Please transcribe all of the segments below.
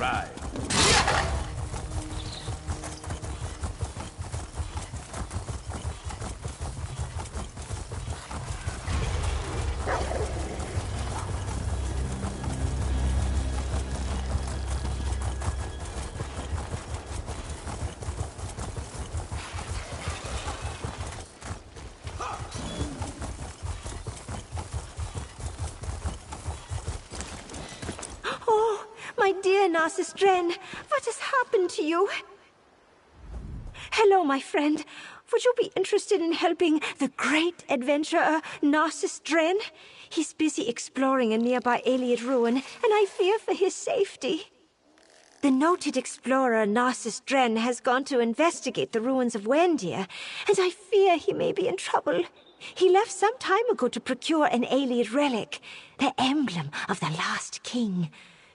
ride. Oh, my dear Narcissus Dren, what has happened to you? Hello, my friend. Would you be interested in helping the great adventurer Narcissus Dren? He's busy exploring a nearby Weald ruin, and I fear for his safety. The noted explorer Narcissus Dren has gone to investigate the ruins of Weald, and I fear he may be in trouble. He left some time ago to procure an Weald relic, the emblem of the last king.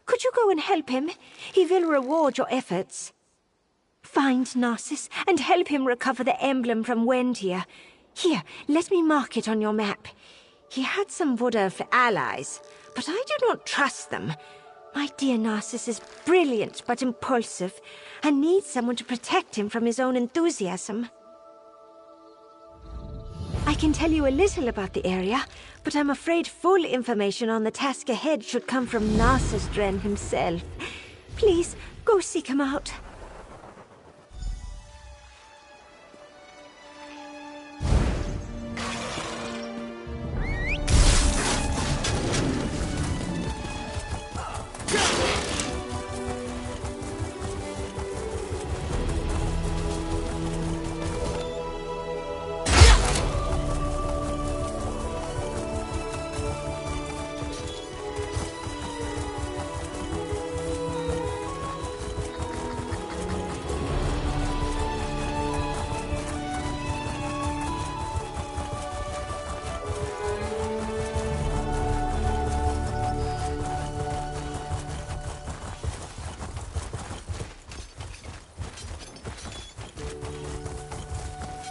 Could you go and help him? He will reward your efforts. Find Narcissus and help him recover the emblem from Wendia. Here, let me mark it on your map. He had some Woodurf allies, but I do not trust them. My dear Narcissus is brilliant but impulsive, and needs someone to protect him from his own enthusiasm. I can tell you a little about the area, but I'm afraid full information on the task ahead should come from Narcissus Dren himself. Please, go seek him out.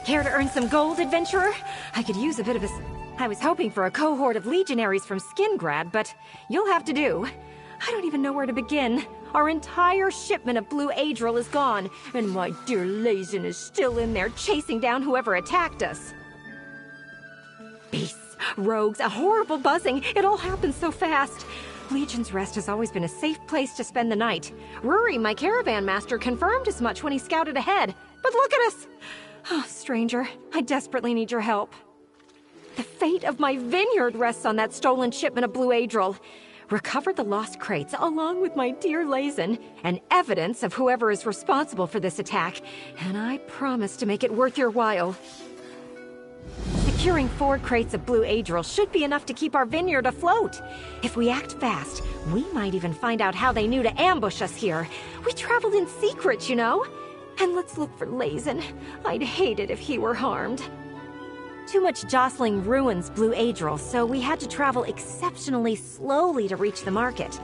Care to earn some gold, adventurer? I could use a bit of a... I was hoping for a cohort of legionaries from Skingrad, but you'll have to do. I don't even know where to begin. Our entire shipment of blue Adril is gone, and my dear Lazen is still in there chasing down whoever attacked us. Beasts, rogues, a horrible buzzing. It all happened so fast. Legion's Rest has always been a safe place to spend the night. Rory, my caravan master, confirmed as much when he scouted ahead. But look at us! Oh, stranger, I desperately need your help. The fate of my vineyard rests on that stolen shipment of blue Adril. Recover the lost crates along with my dear Lazen, and evidence of whoever is responsible for this attack, and I promise to make it worth your while. Securing 4 crates of blue Adril should be enough to keep our vineyard afloat. If we act fast, we might even find out how they knew to ambush us here. We traveled in secret, you know? And let's look for Lazen. I'd hate it if he were harmed. Too much jostling ruins blue Adril, so we had to travel exceptionally slowly to reach the market.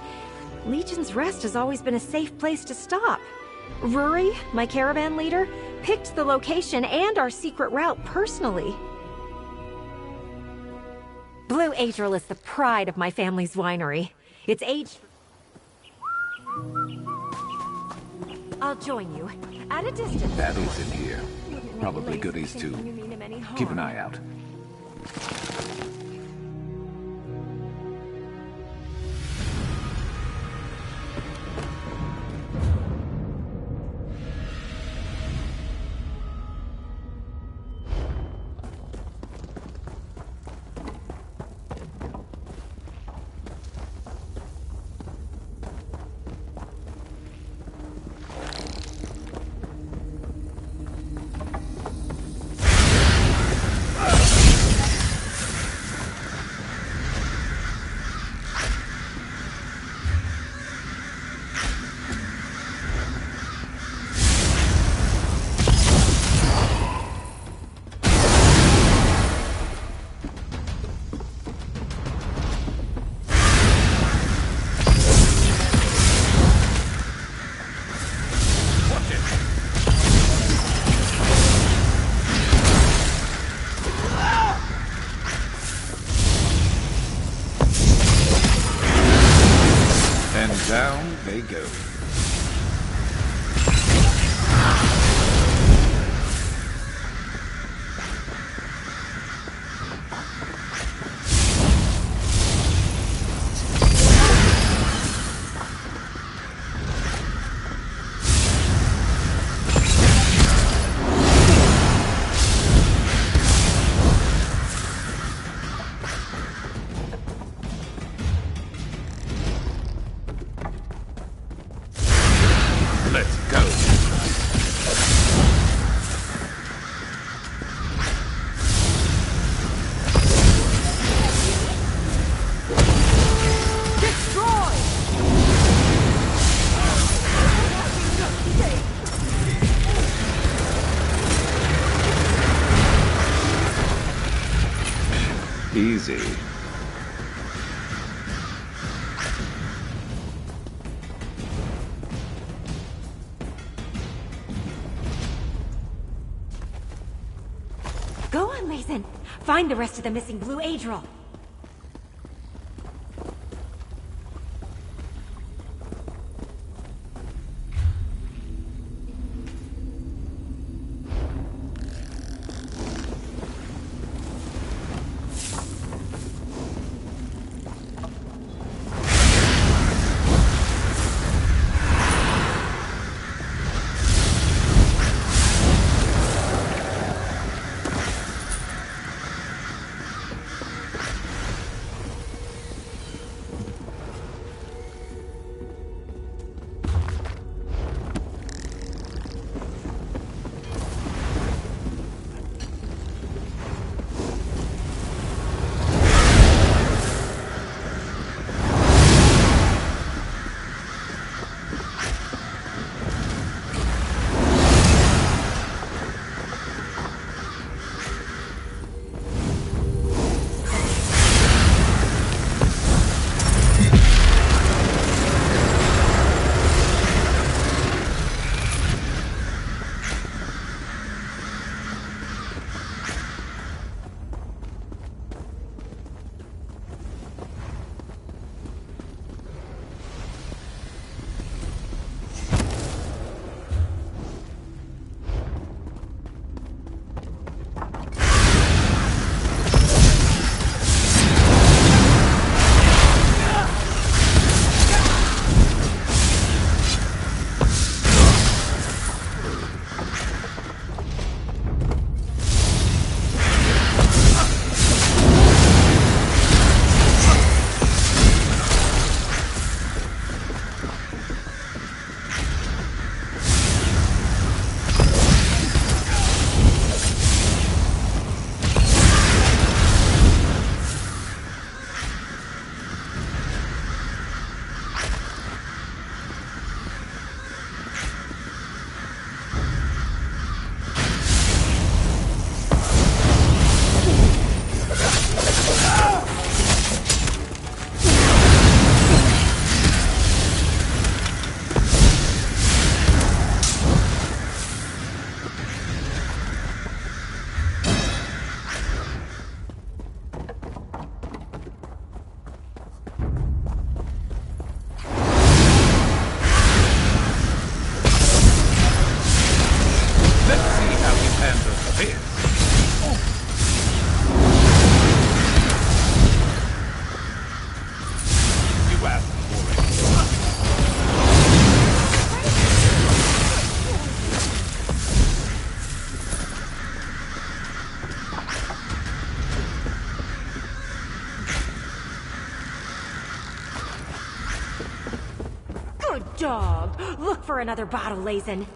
Legion's Rest has always been a safe place to stop. Rory, my caravan leader, picked the location and our secret route personally. Blue Adril is the pride of my family's winery. It's aged... I'll join you, at a distance. Battles in here. Probably goodies too. Keep an eye out. Down they go. Easy. Go on, Layson. Find the rest of the missing blue Adriel. Good dog. Look for another bottle, Layson.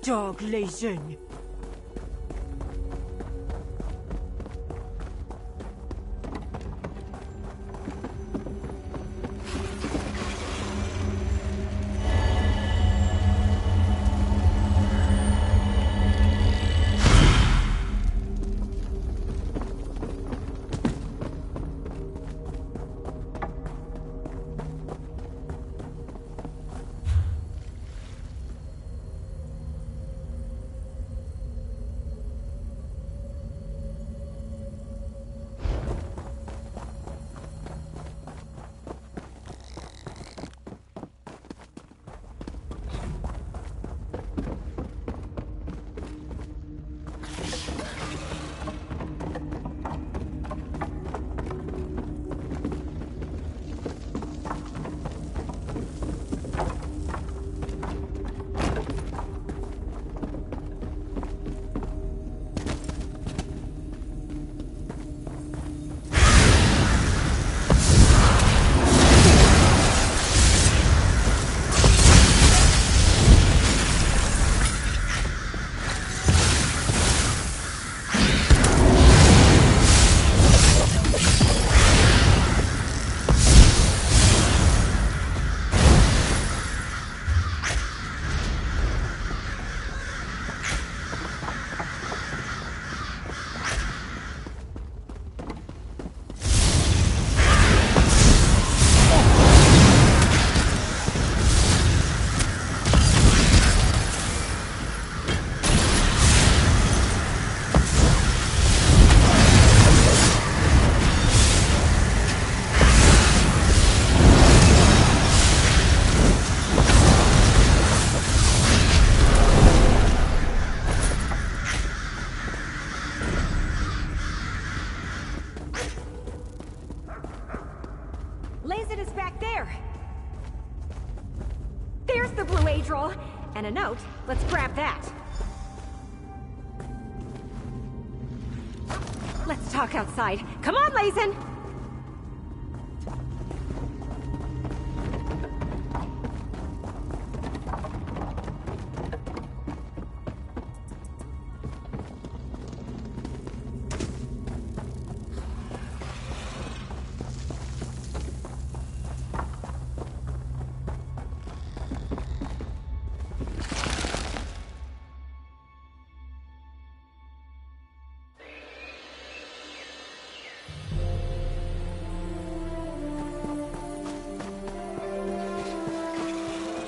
dog, Leisen. Lazen is back there! There's the blue Adril! And a note. Let's grab that. Let's talk outside. Come on, Lazen!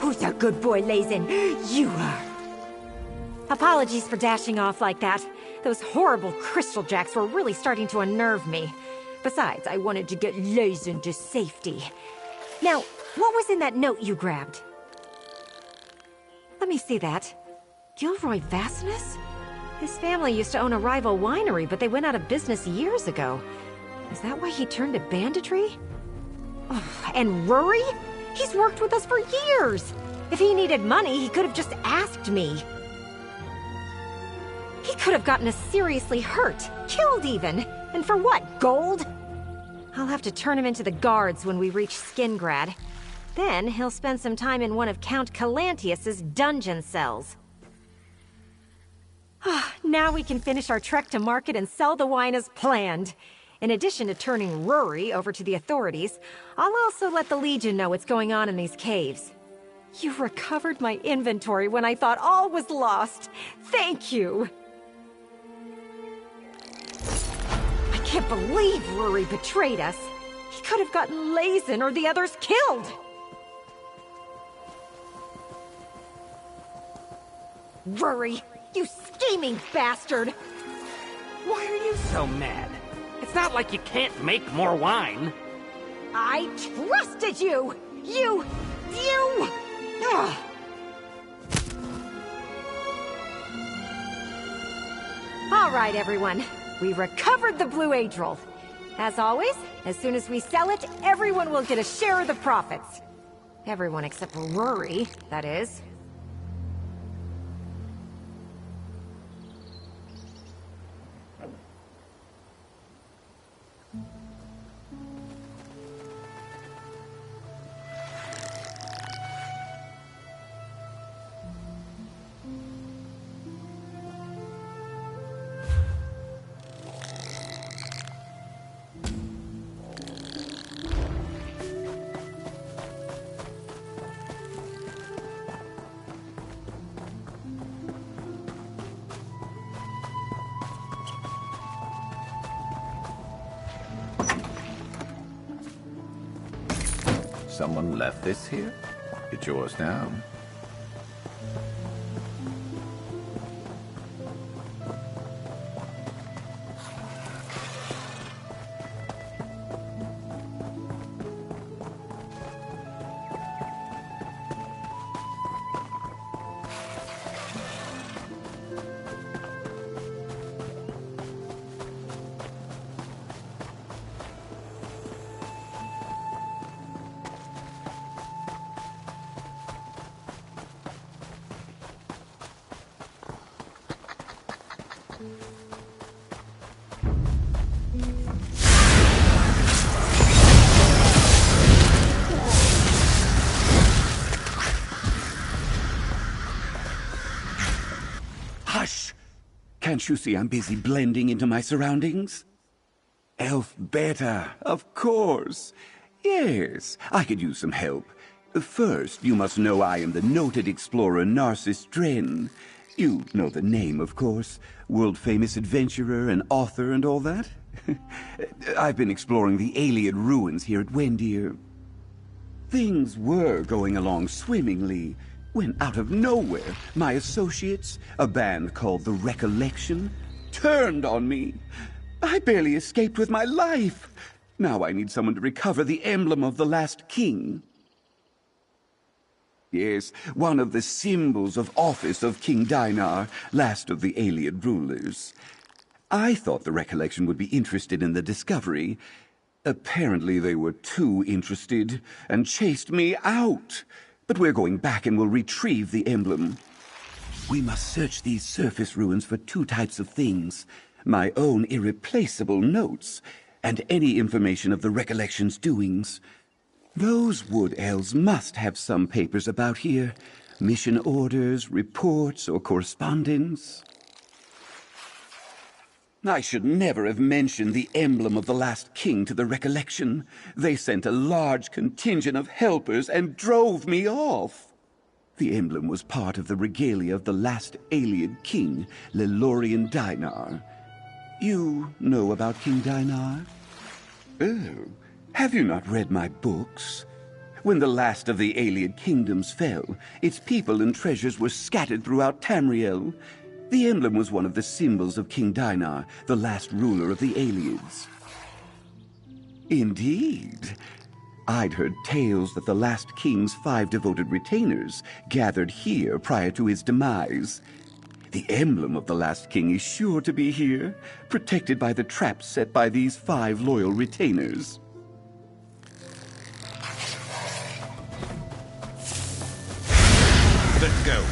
Who's a good boy, Lazen? You are. Apologies for dashing off like that. Those horrible crystal jacks were really starting to unnerve me. Besides, I wanted to get Lazen to safety. Now, what was in that note you grabbed? Let me see that. Gilroy Vassinus? His family used to own a rival winery, but they went out of business years ago. Is that why he turned to banditry? Oh, and Rory? He's worked with us for years! If he needed money, he could have just asked me. He could have gotten us seriously hurt, killed even. And for what, gold? I'll have to turn him into the guards when we reach Skingrad. Then he'll spend some time in one of Count Calantius's dungeon cells. Now we can finish our trek to market and sell the wine as planned. In addition to turning Rory over to the authorities, I'll also let the Legion know what's going on in these caves. You recovered my inventory when I thought all was lost. Thank you! I can't believe Rory betrayed us. He could have gotten Lazen or the others killed! Rory, you scheming bastard! Why are you so mad? It's not like you can't make more wine. I trusted you! You! Ugh. All right, everyone. We recovered the blue Adril. As always, as soon as we sell it, everyone will get a share of the profits. Everyone except for Rory, that is. someone left this here. It's yours now. Hush! Can't you see I'm busy blending into my surroundings? Elf Beta, of course. Yes, I could use some help. First, you must know I am the noted explorer Narcissus Dren. You know the name, of course. World-famous adventurer and author and all that. I've been exploring the Iliad ruins here at Weald. Things were going along swimmingly when out of nowhere, my associates, a band called The Recollection, turned on me. I barely escaped with my life. Now I need someone to recover the emblem of the last king. Yes, one of the symbols of office of King Dinar, last of the Iliad rulers. I thought The Recollection would be interested in the discovery. Apparently they were too interested and chased me out. But we're going back and will retrieve the emblem. We must search these surface ruins for two types of things. My own irreplaceable notes, and any information of the Recollection's doings. Those wood elves must have some papers about here. Mission orders, reports, or correspondence. I should never have mentioned the emblem of the last king to the Recollection. They sent a large contingent of helpers and drove me off. The emblem was part of the regalia of the last Iliad king, Lelorian Dinar. You know about King Dinar? Oh, have you not read my books? When the last of the Iliad kingdoms fell, its people and treasures were scattered throughout Tamriel. The emblem was one of the symbols of King Dinar, the last ruler of the Iliads. Indeed. I'd heard tales that the last king's 5 devoted retainers gathered here prior to his demise. The emblem of the last king is sure to be here, protected by the traps set by these 5 loyal retainers. Let's go.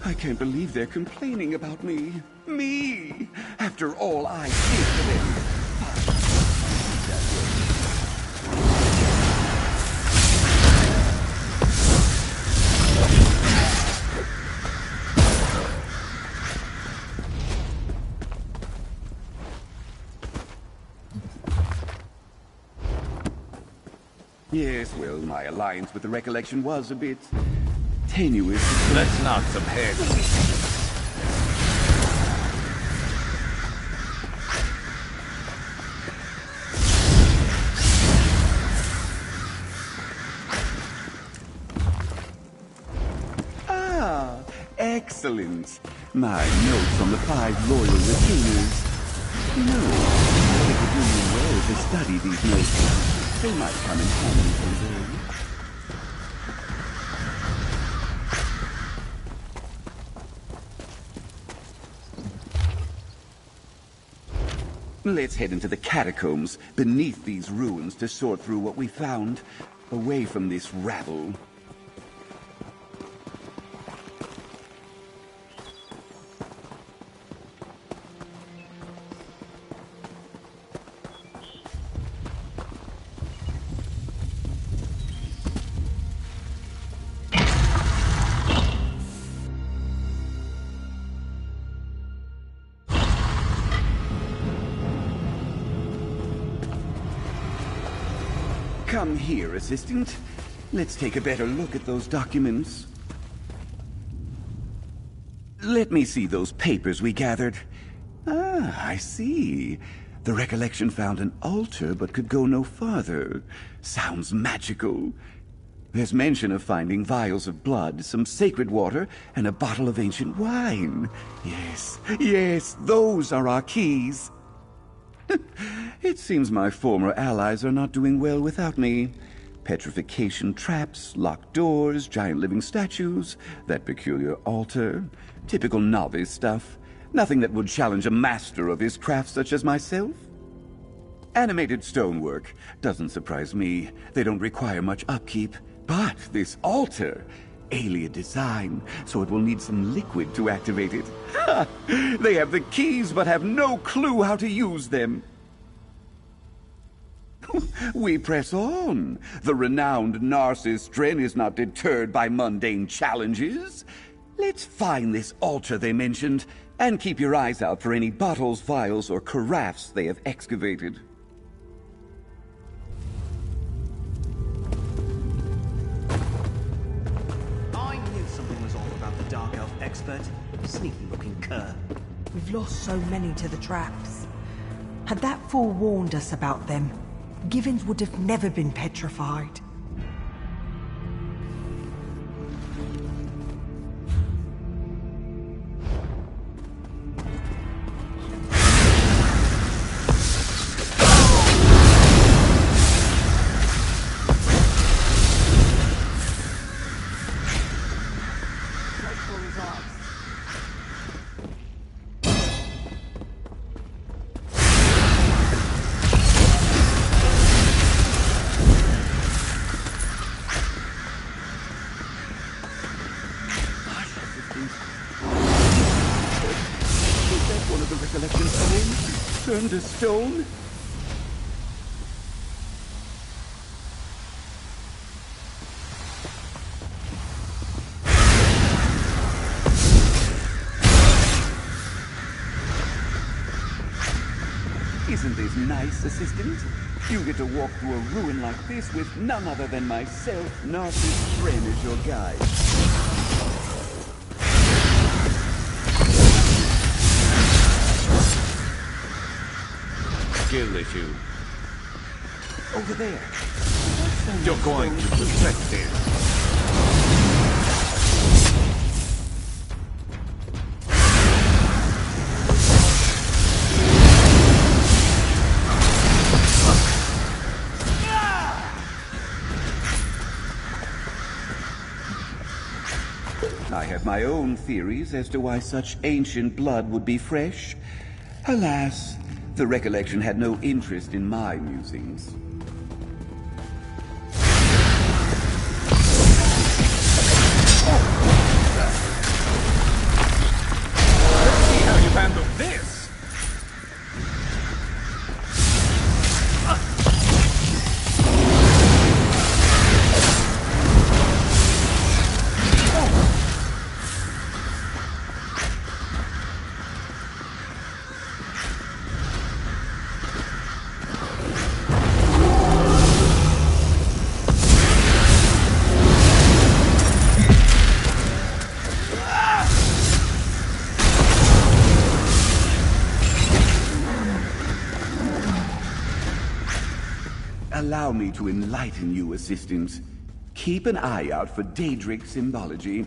I can't believe they're complaining about me. Me! After all I did for them. Yes, well, my alliance with the Recollection was a bit tenuous. Let's knock some heads. Excellent. My notes on the 5 loyal retainers. No, it would do you well to study these notes. They might come in handy someday. Let's head into the catacombs beneath these ruins to sort through what we found, away from this rabble. Come here, Assistant. Let's take a better look at those documents. Let me see those papers we gathered. Ah, I see. The recollection found an altar but could go no farther. Sounds magical. There's mention of finding vials of blood, some sacred water, and a bottle of ancient wine. Yes, those are our keys. It seems my former allies are not doing well without me. Petrification traps, locked doors, giant living statues, that peculiar altar. Typical novice stuff. Nothing that would challenge a master of his craft such as myself. Animated stonework. Doesn't surprise me. They don't require much upkeep. But this altar, alien design, so it will need some liquid to activate it. Ha! They have the keys but have no clue how to use them. We press on. The renowned Narcissus Dren is not deterred by mundane challenges. Let's find this altar they mentioned, and keep your eyes out for any bottles, vials, or carafes they have excavated. I knew something was off about the Dark Elf expert. Sneaky-looking cur. We've lost so many to the traps. Had that fool warned us about them, Givens would have never been petrified. Turned to stone? Isn't this nice, Assistant? You get to walk through a ruin like this with none other than myself, Narcissus Dren, as your guide. Skill issue. Over there. You're going to protect this. I have my own theories as to why such ancient blood would be fresh. Alas, the recollection had no interest in my musings. Let's see how you handle this! Allow me to enlighten you, Assistant. Keep an eye out for Daedric symbology.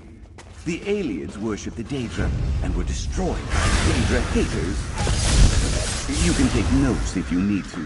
The aliens worship the Daedra and were destroyed by Daedra haters. You can take notes if you need to.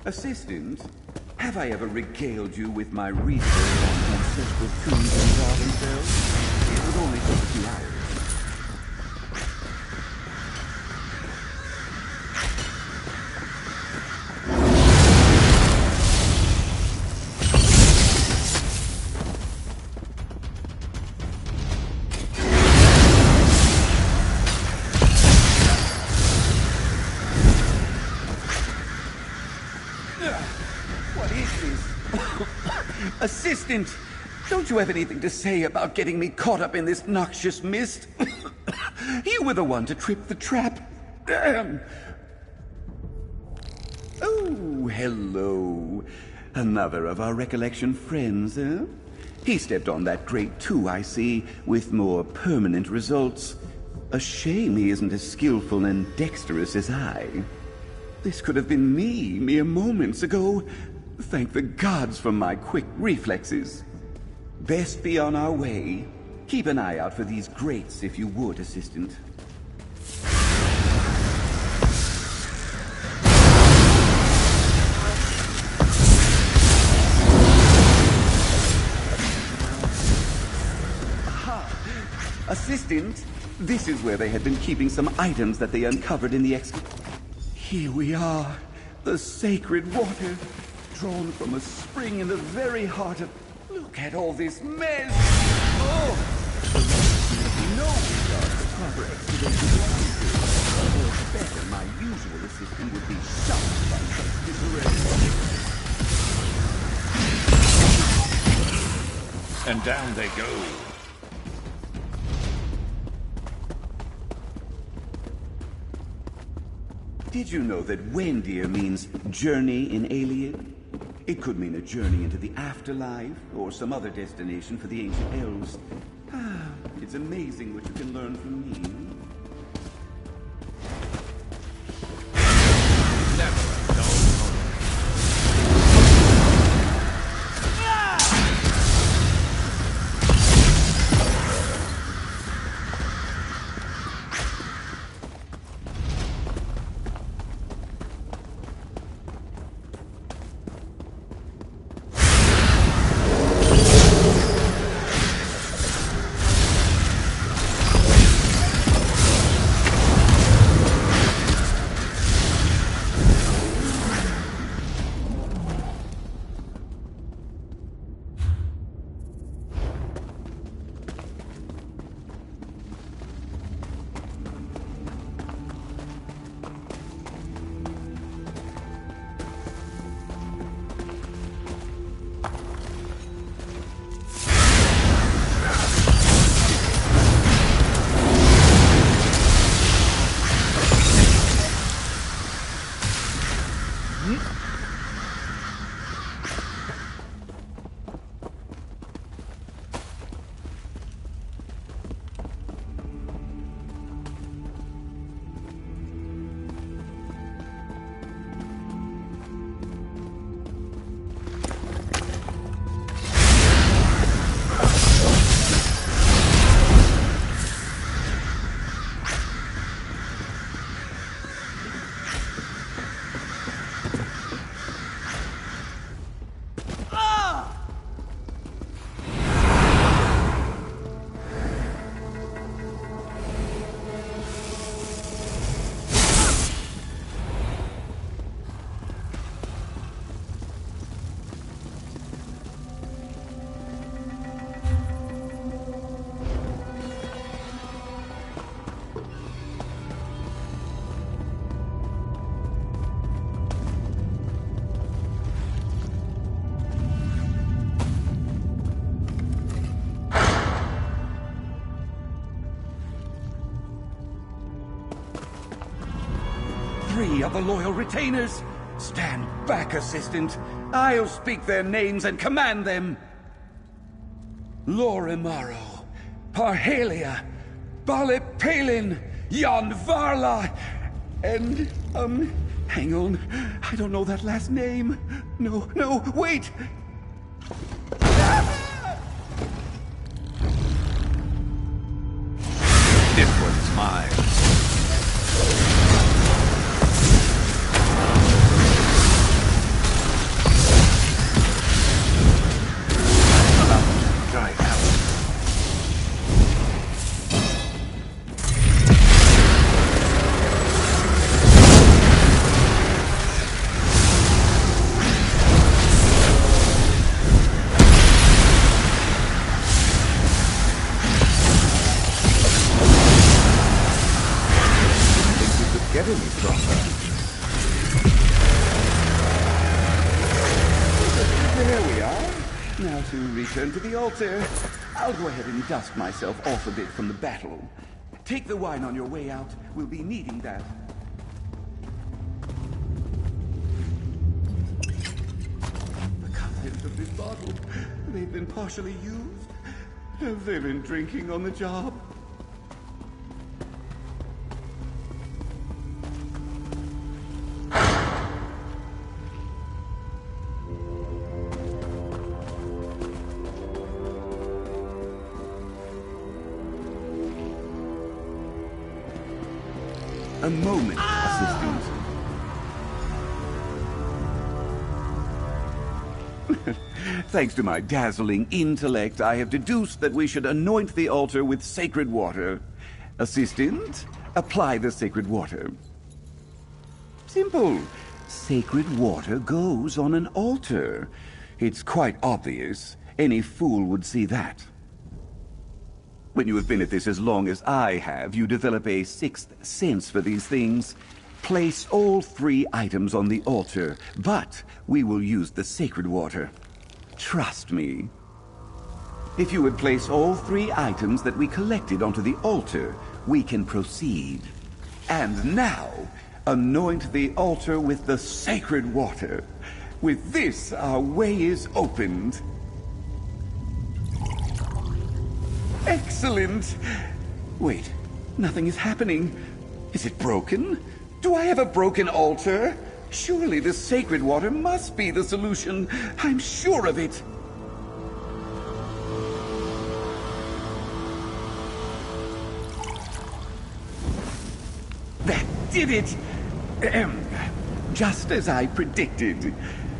Assistant, have I ever regaled you with my research on ancestral tombs and garden cells? It would only take a few hours. What is this? Assistant, don't you have anything to say about getting me caught up in this noxious mist? You were the one to trip the trap. Oh, hello. Another of our recollection friends, eh? He stepped on that grate too, I see, with more permanent results. A shame he isn't as skillful and dexterous as I. This could have been me mere moments ago. Thank the gods for my quick reflexes. Best be on our way. Keep an eye out for these grates if you would, Assistant. Aha! Assistant, this is where they had been keeping some items that they uncovered in the Here we are, the sacred water, drawn from a spring in the very heart of... Look at all this mess! Oh! No regard for proper excavation or better, my usual assistant would be shocked by such disarray. And down they go. Did you know that Wendir means journey in alien? It could mean a journey into the afterlife, or some other destination for the ancient elves. It's amazing what you can learn from me. Never a dull moment. 3 of the loyal retainers. Stand back, Assistant. I'll speak their names and command them. Lorimaro, Parhalia, Balepalin, Yonvarla, and, hang on. I don't know that last name. No, wait! This one's mine. Try out. Get any stronger. There we are. Now to return to the altar. I'll go ahead and dust myself off a bit from the battle. Take the wine on your way out. We'll be needing that. The contents of this bottle, they've been partially used. Have they been drinking on the job? A moment, Assistant. Thanks to my dazzling intellect, I have deduced that we should anoint the altar with sacred water. Assistant, apply the sacred water. Simple. Sacred water goes on an altar. It's quite obvious. Any fool would see that. When you have been at this as long as I have, you develop a sixth sense for these things. Place all 3 items on the altar, but we will use the sacred water. Trust me. If you would place all 3 items that we collected onto the altar, we can proceed. And now, anoint the altar with the sacred water. With this, our way is opened. Excellent! Wait, nothing is happening. Is it broken? Do I have a broken altar? Surely the sacred water must be the solution. I'm sure of it. That did it! Just as I predicted.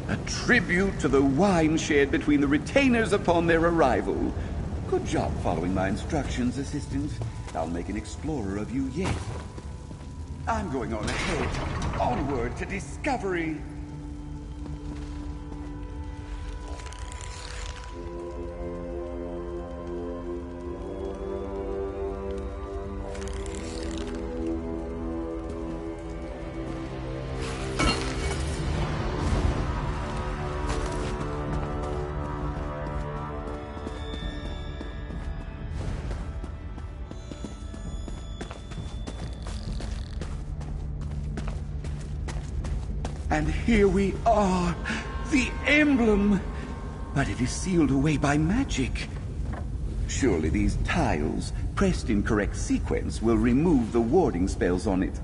A tribute to the wine shared between the retainers upon their arrival. Good job following my instructions, Assistant. I'll make an explorer of you yet. I'm going on ahead. Onward to discovery. And here we are, the emblem. But it is sealed away by magic. Surely these tiles, pressed in correct sequence, will remove the warding spells on it.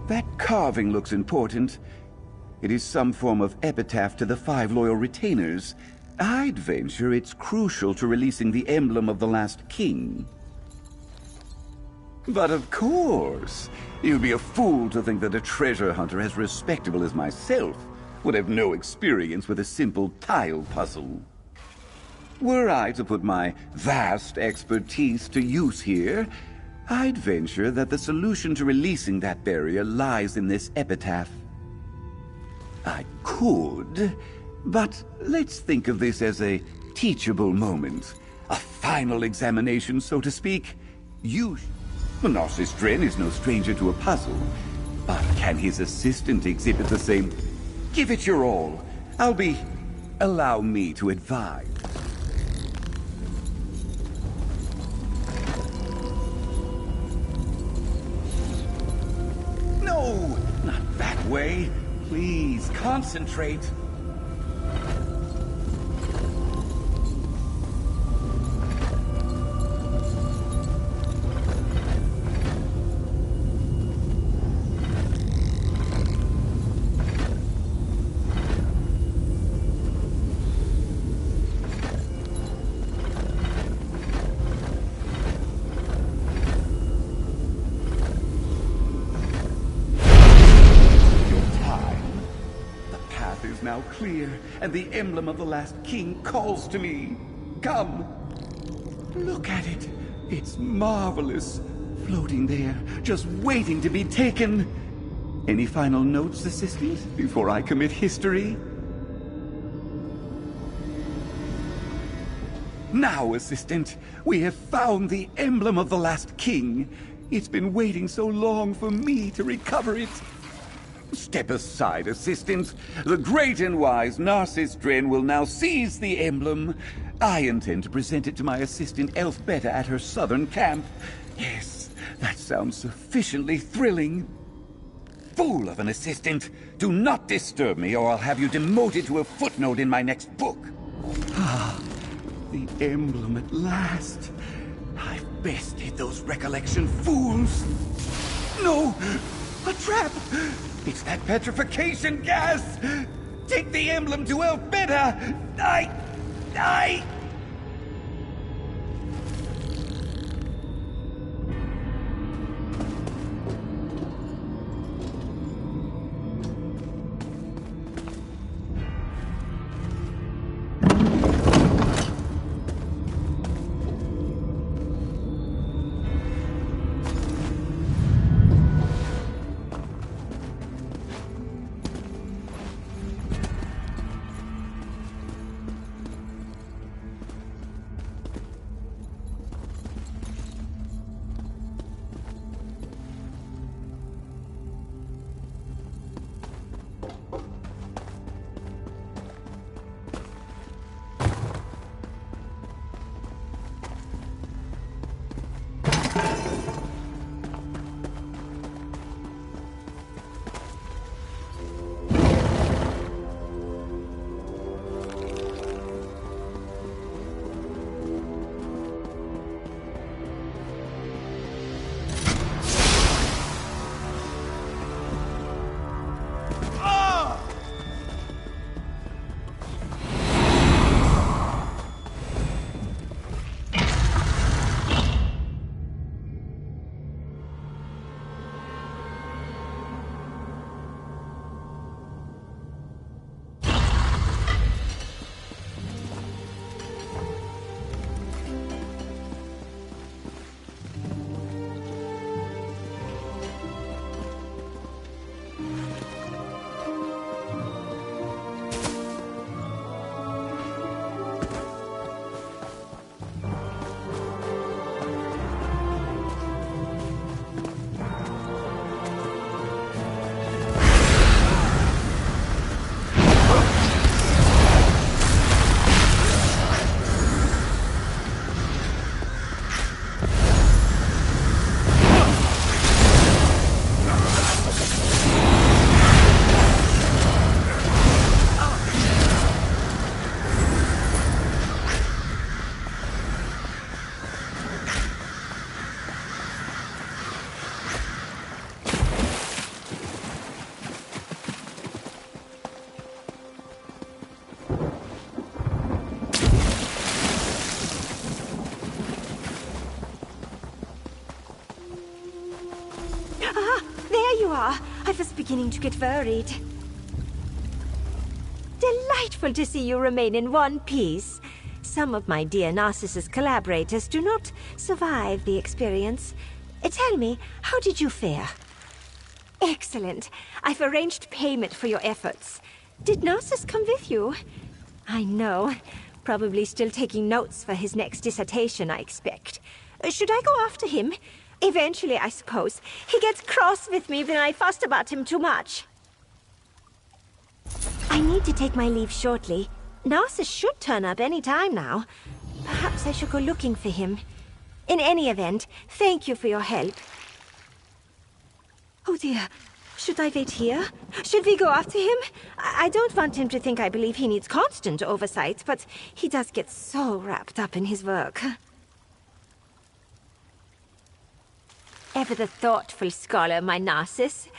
That carving looks important. It is some form of epitaph to the 5 loyal retainers. I'd venture it's crucial to releasing the emblem of the last king. But of course, you'd be a fool to think that a treasure hunter as respectable as myself would have no experience with a simple tile puzzle. Were I to put my vast expertise to use here, I'd venture that the solution to releasing that barrier lies in this epitaph. I could, but let's think of this as a teachable moment. A final examination, so to speak. Narcissus Dren is no stranger to a puzzle. But can his assistant exhibit the same? Give it your all. Allow me to advise. No, not that way. Please, concentrate. Now clear, and the emblem of the last king calls to me. Come, look at it. It's marvelous. Floating there, just waiting to be taken. Any final notes, assistant, before I commit history? Now, assistant, we have found the emblem of the last king. It's been waiting so long for me to recover it. Step aside, assistant. The great and wise Narcissus Dren will now seize the emblem. I intend to present it to my assistant Elfbeta at her southern camp. Yes, that sounds sufficiently thrilling. Fool of an assistant! Do not disturb me, or I'll have you demoted to a footnote in my next book. Ah, the emblem at last. I've bested those recollection fools. No! A trap! It's that petrification gas! Take the emblem to Elfbeta! I... I was beginning to get worried. Delightful to see you remain in one piece. Some of my dear Narcissus collaborators do not survive the experience. Tell me, how did you fare? Excellent. I've arranged payment for your efforts. Did Narcissus come with you? I know. Probably still taking notes for his next dissertation, I expect. Should I go after him? Eventually, I suppose. He gets cross with me when I fuss about him too much. I need to take my leave shortly. Narcissus should turn up any time now. Perhaps I should go looking for him. In any event, thank you for your help. Oh dear. Should I wait here? Should we go after him? I don't want him to think I believe he needs constant oversight, but he does get so wrapped up in his work. Ever the thoughtful scholar, my Narcissus.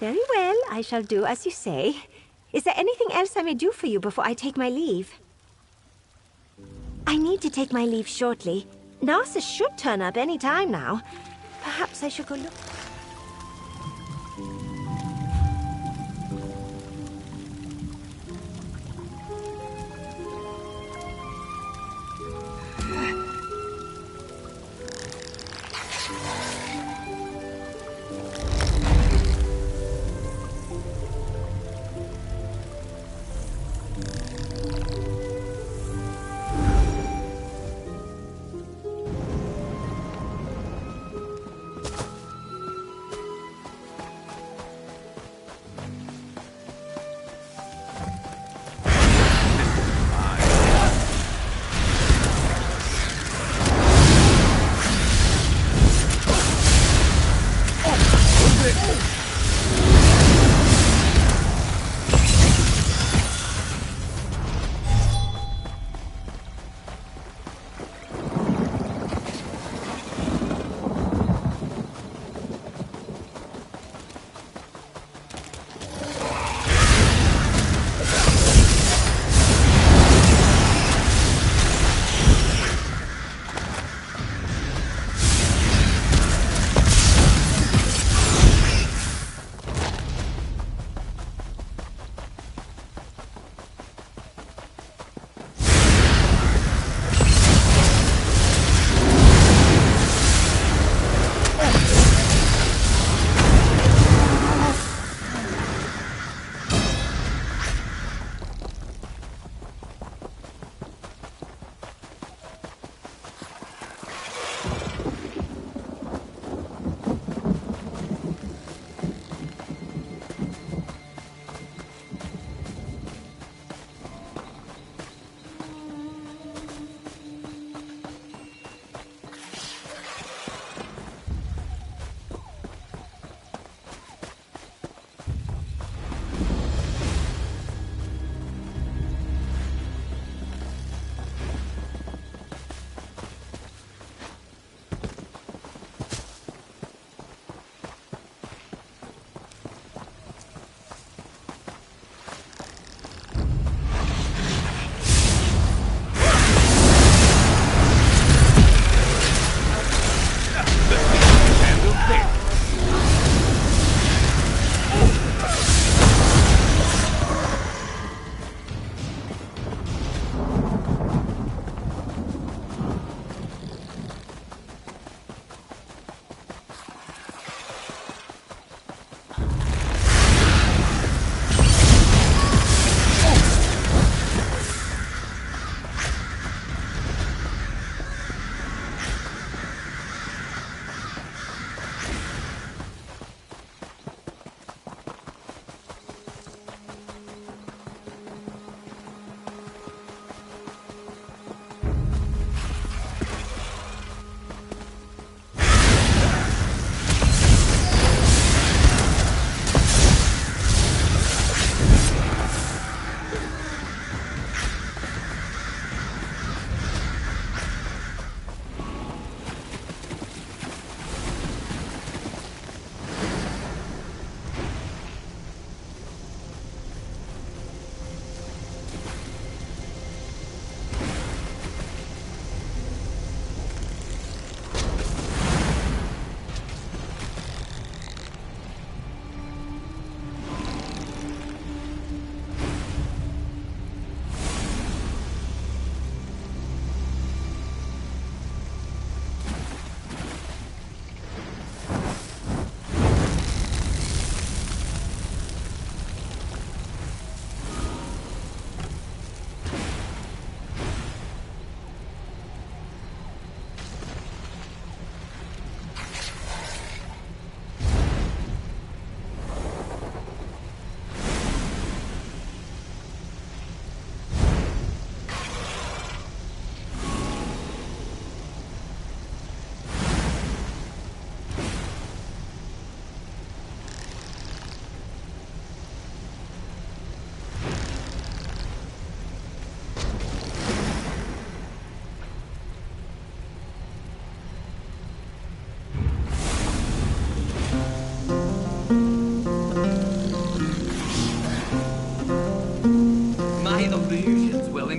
Very well, I shall do as you say. Is there anything else I may do for you before I take my leave? I need to take my leave shortly. Narcissus should turn up any time now. Perhaps I should go look...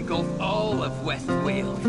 engulf all of West Weald.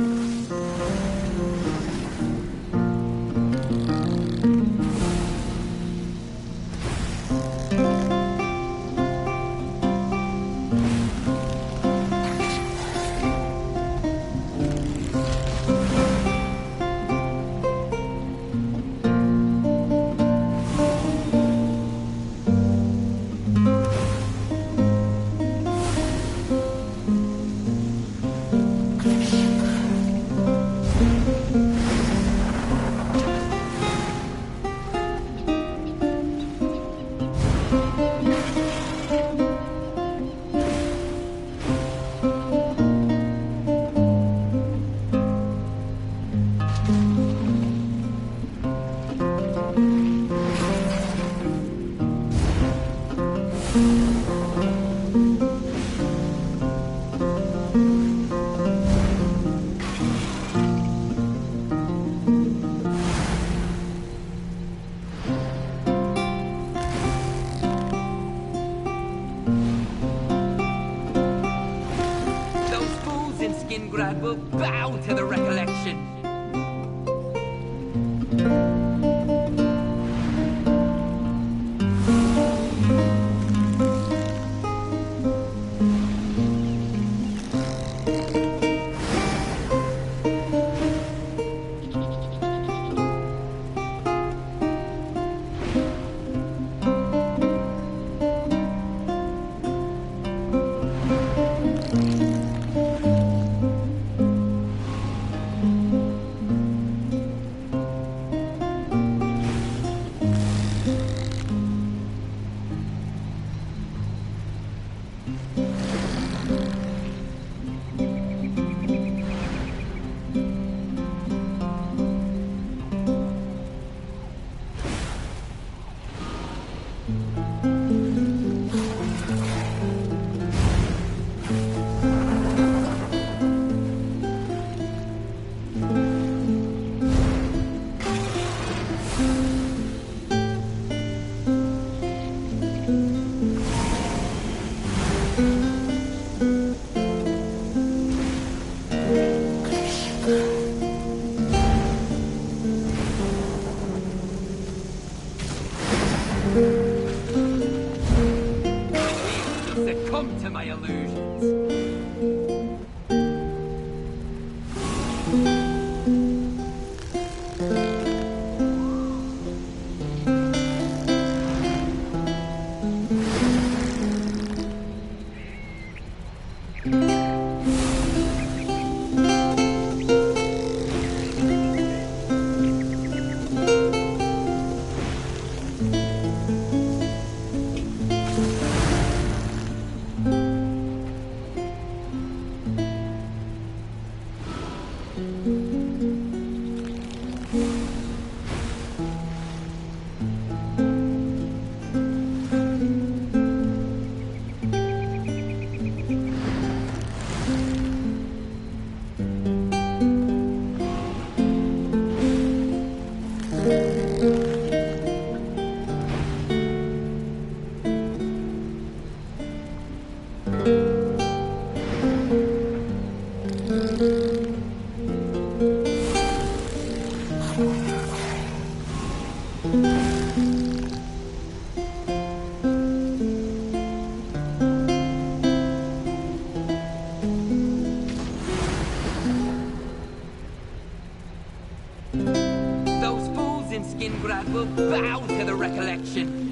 Will bow to the recollection. Succumb to my illusions. Those fools in Skingrad will bow to the recollection.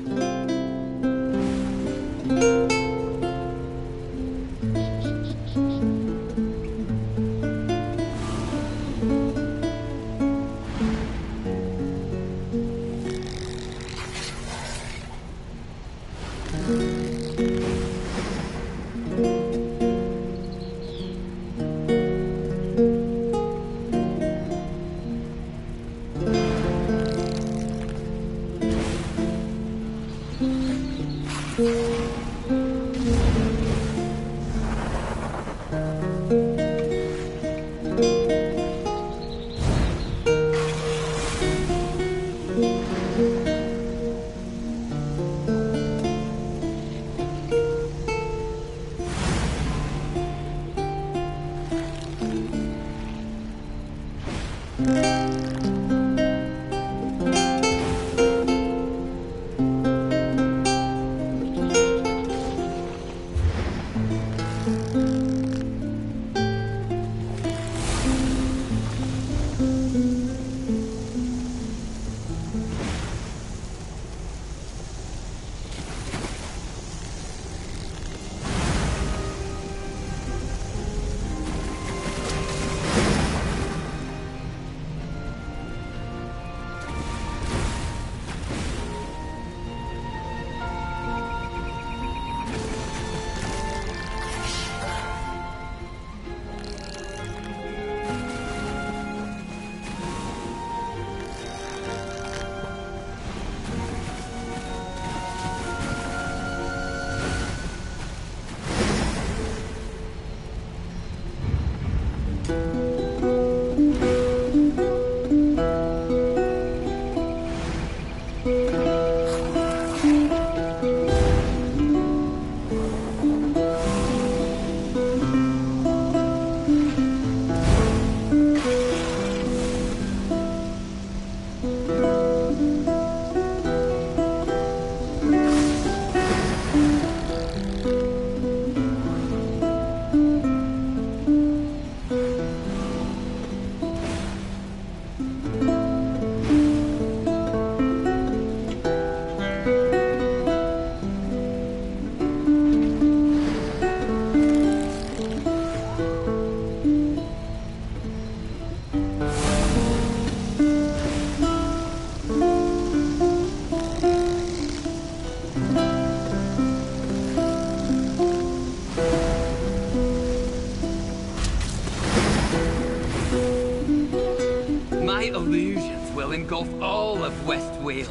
illusions will engulf all of West Weald.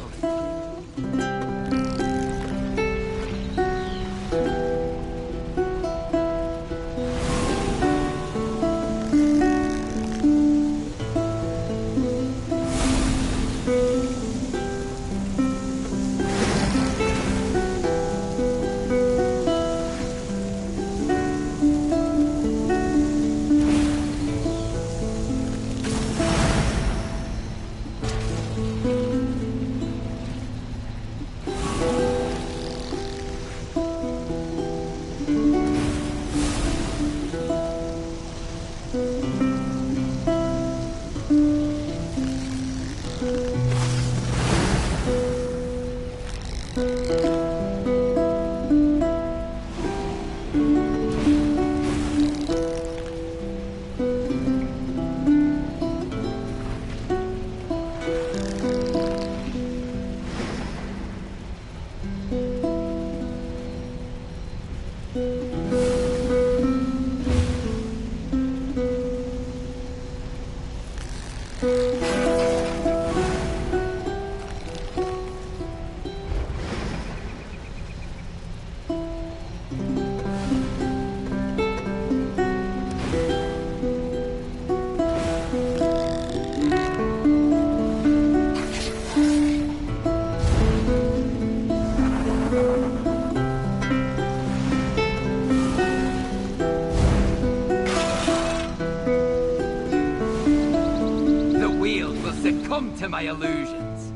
Succumb to my illusions.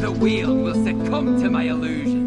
The Weald will succumb to my illusions.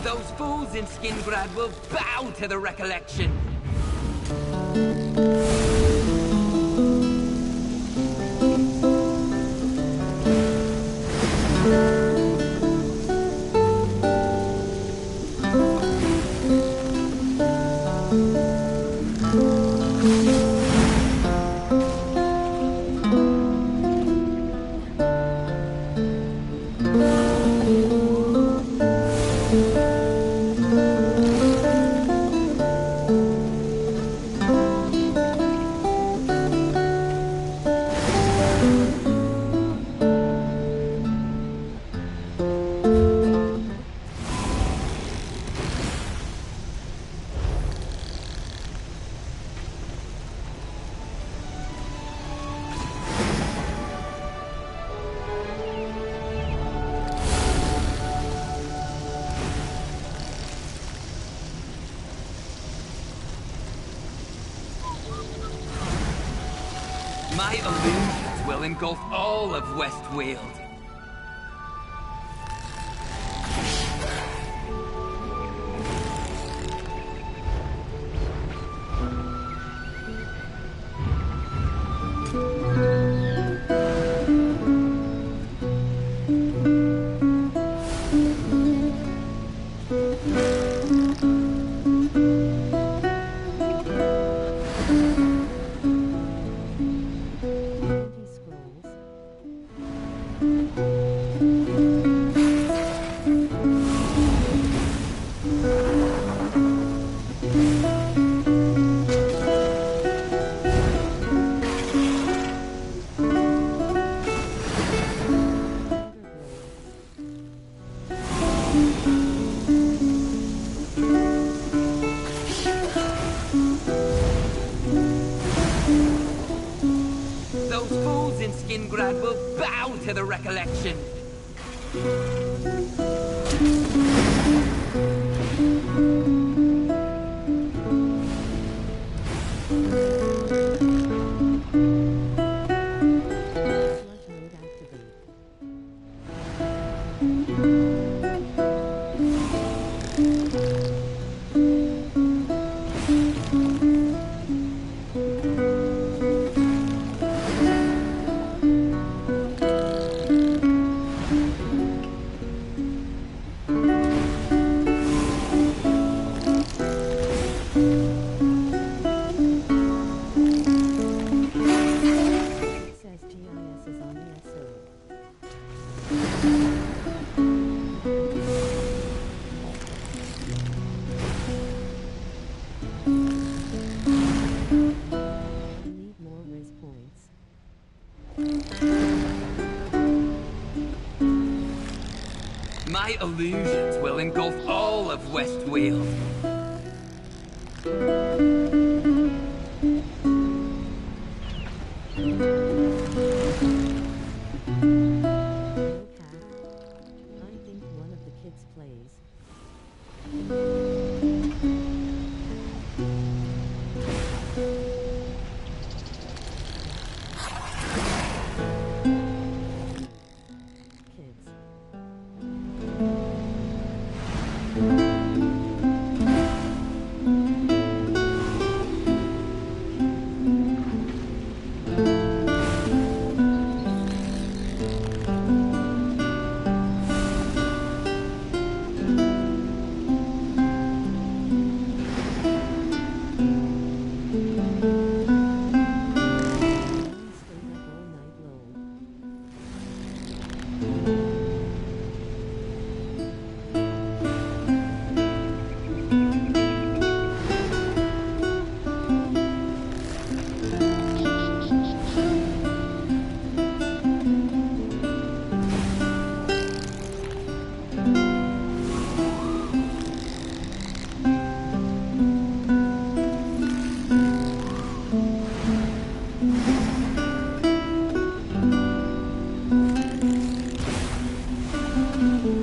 Those fools in Skingrad will bow to the recollection. My illusions will engulf all of West Weald. Those fools in Skingrad will bow to the recollection. My illusions will engulf all of West Weald. I think one of the kids plays.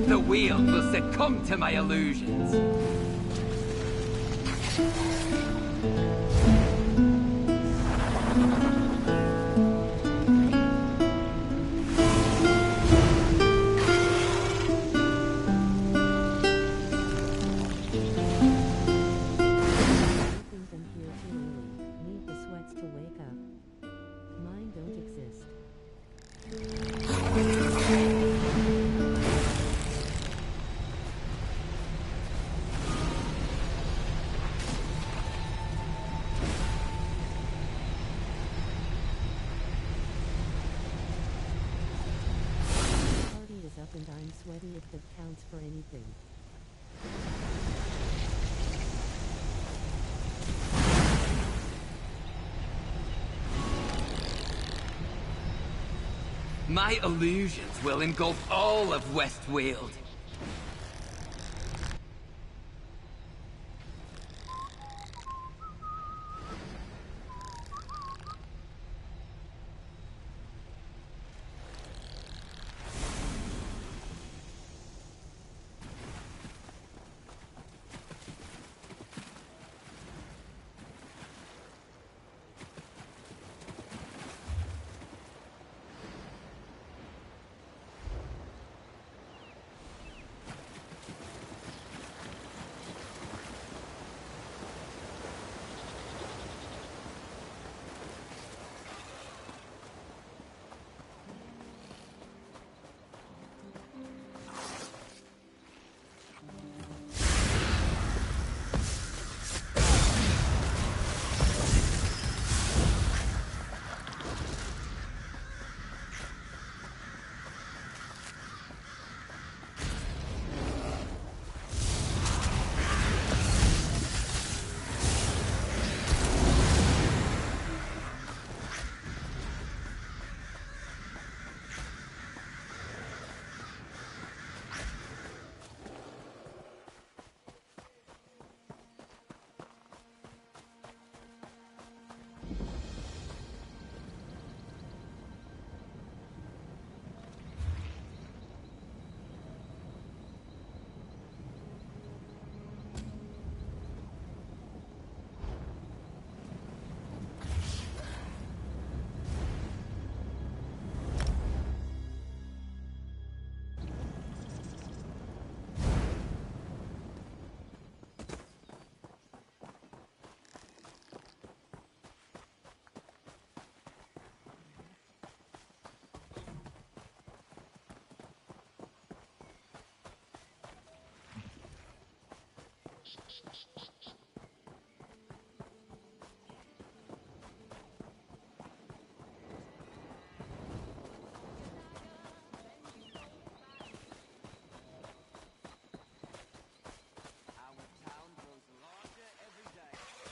The Weald will succumb to my illusions. And I'm sweaty if that counts for anything. My illusions will engulf all of West Weald.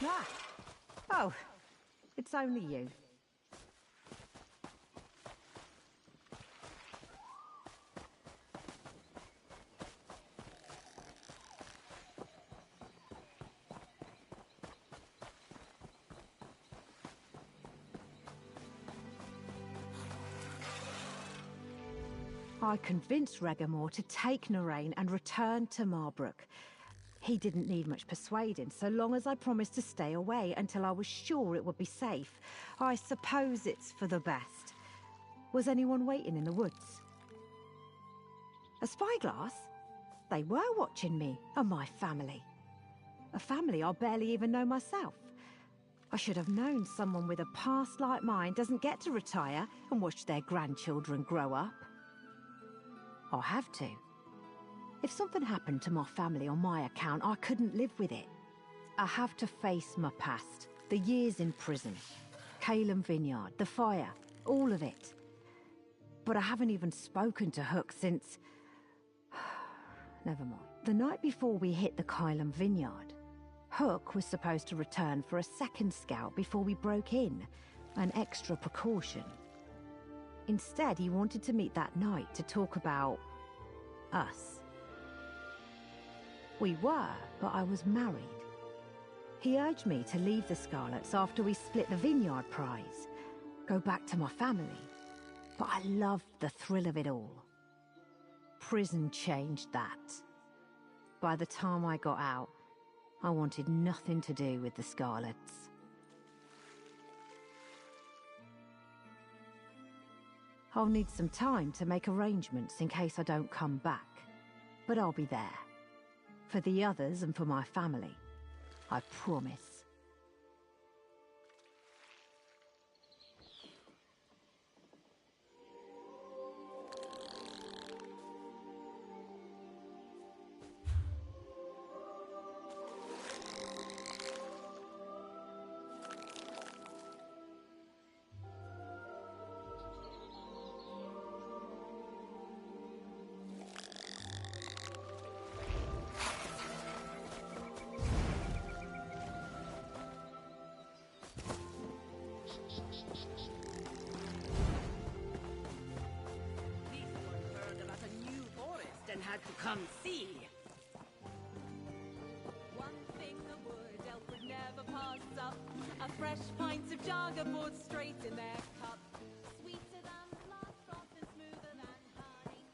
Ah! Oh, it's only you. I convinced Regamore to take Narain and return to Marbrook. He didn't need much persuading, so long as I promised to stay away until I was sure it would be safe. I suppose it's for the best. Was anyone waiting in the woods? A spyglass? They were watching me and my family. A family I barely even know myself. I should have known someone with a past like mine doesn't get to retire and watch their grandchildren grow up. I have to. If something happened to my family on my account, I couldn't live with it. I have to face my past, the years in prison, Calum Vineyard, the fire, all of it. But I haven't even spoken to Hook since... Never mind. The night before we hit the Calum Vineyard, Hook was supposed to return for a second scout before we broke in, an extra precaution. Instead, he wanted to meet that night to talk about... us. We were, but I was married. He urged me to leave the Scarlets after we split the Vineyard prize, go back to my family. But I loved the thrill of it all. Prison changed that. By the time I got out, I wanted nothing to do with the Scarlets. I'll need some time to make arrangements in case I don't come back. But I'll be there. For the others and for my family. I promise. And had to come see. One thing the wood elf would never pass up, a fresh pint of Jager poured straight in their cup. Sweeter than blood froth and smoother than honey.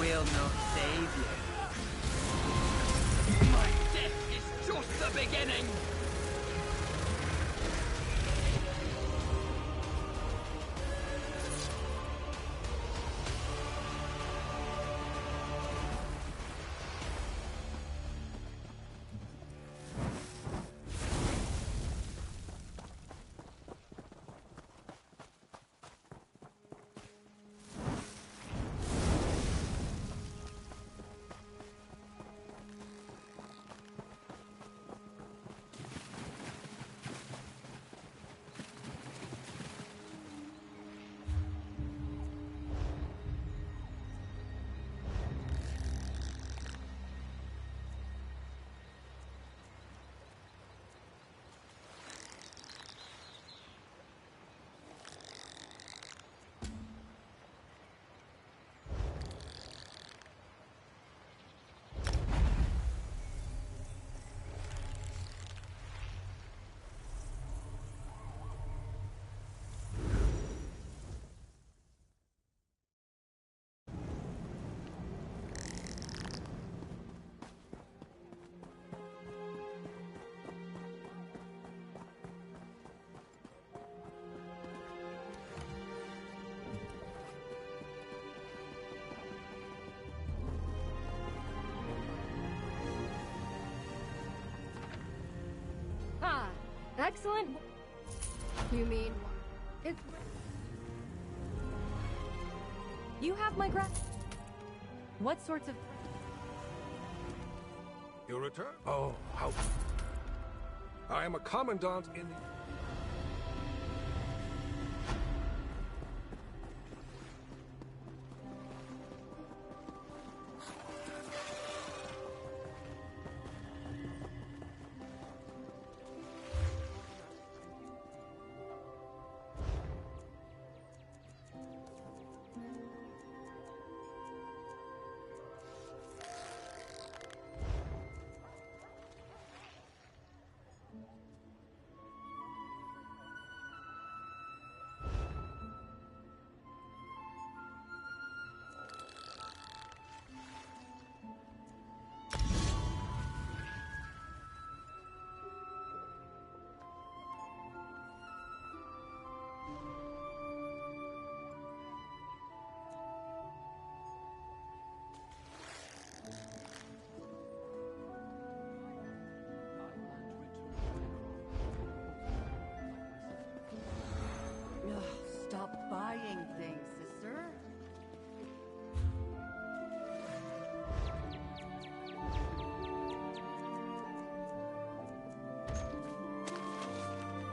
will not save you. My death is just the beginning! Ah, excellent. You mean it's... You have my What sorts of... Your return? Oh, how... I am a commandant in the... Stop buying things, sister.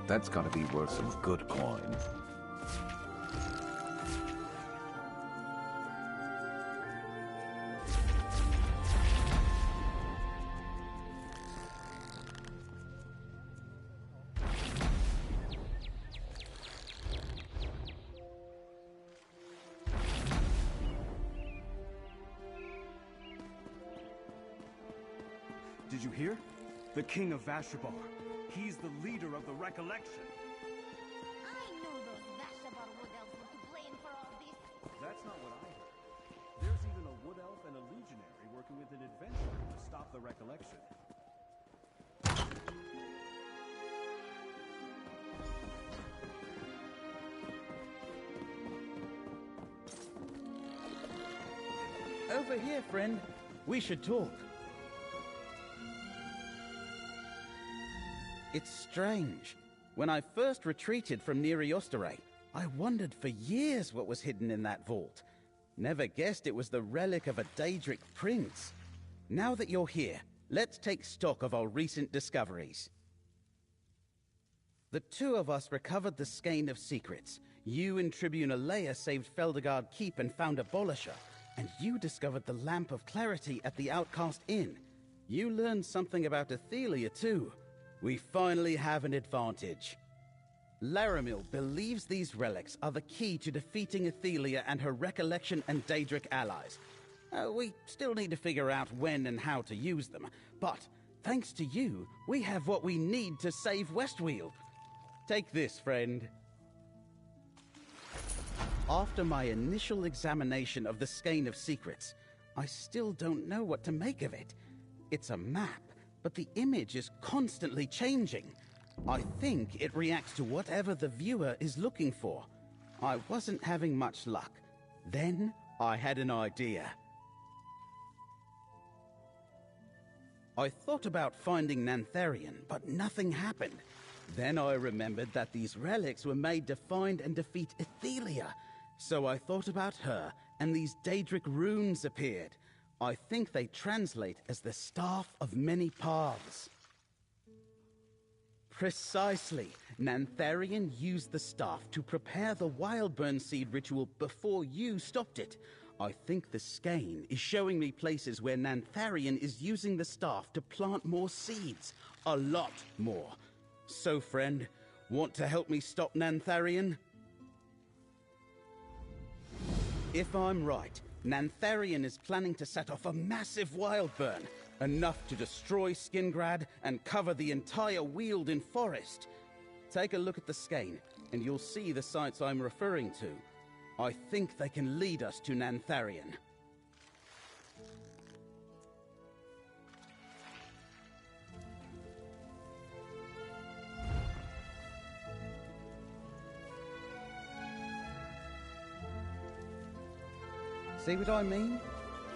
That's gotta be worth some good coin. Did you hear? The King of Vashabar. He's the leader of the Recollection. I knew those Vashabar wood elves were to blame for all this. That's not what I heard. There's even a wood elf and a legionary working with an adventurer to stop the Recollection. Over here, friend. We should talk. It's strange. When I first retreated from Neriostare, I wondered for years what was hidden in that vault. Never guessed it was the relic of a Daedric prince. Now that you're here, let's take stock of our recent discoveries. The two of us recovered the Skein of Secrets. You and Tribune Alea saved Feldergard Keep and found Abolisher. And you discovered the Lamp of Clarity at the Outcast Inn. You learned something about Athelia, too. We finally have an advantage. Laramil believes these relics are the key to defeating Athelia and her Recollection and Daedric allies. We still need to figure out when and how to use them, but thanks to you, we have what we need to save Weald. Take this, friend. After my initial examination of the Skein of Secrets, I still don't know what to make of it. It's a map, but the image is constantly changing. I think it reacts to whatever the viewer is looking for. I wasn't having much luck. Then I had an idea. I thought about finding Nantharian, but nothing happened. Then I remembered that these relics were made to find and defeat Ethelia. So I thought about her, and these Daedric runes appeared. I think they translate as the Staff of Many Paths. Precisely. Nantharian used the staff to prepare the Wildburn seed ritual before you stopped it. I think the skein is showing me places where Nantharian is using the staff to plant more seeds. A lot more. So, friend, want to help me stop Nantharian? If I'm right, Nantharian is planning to set off a massive Wildburn, enough to destroy Skingrad and cover the entire Weald in forest. Take a look at the skein, and you'll see the sites I'm referring to. I think they can lead us to Nantharian. See what I mean?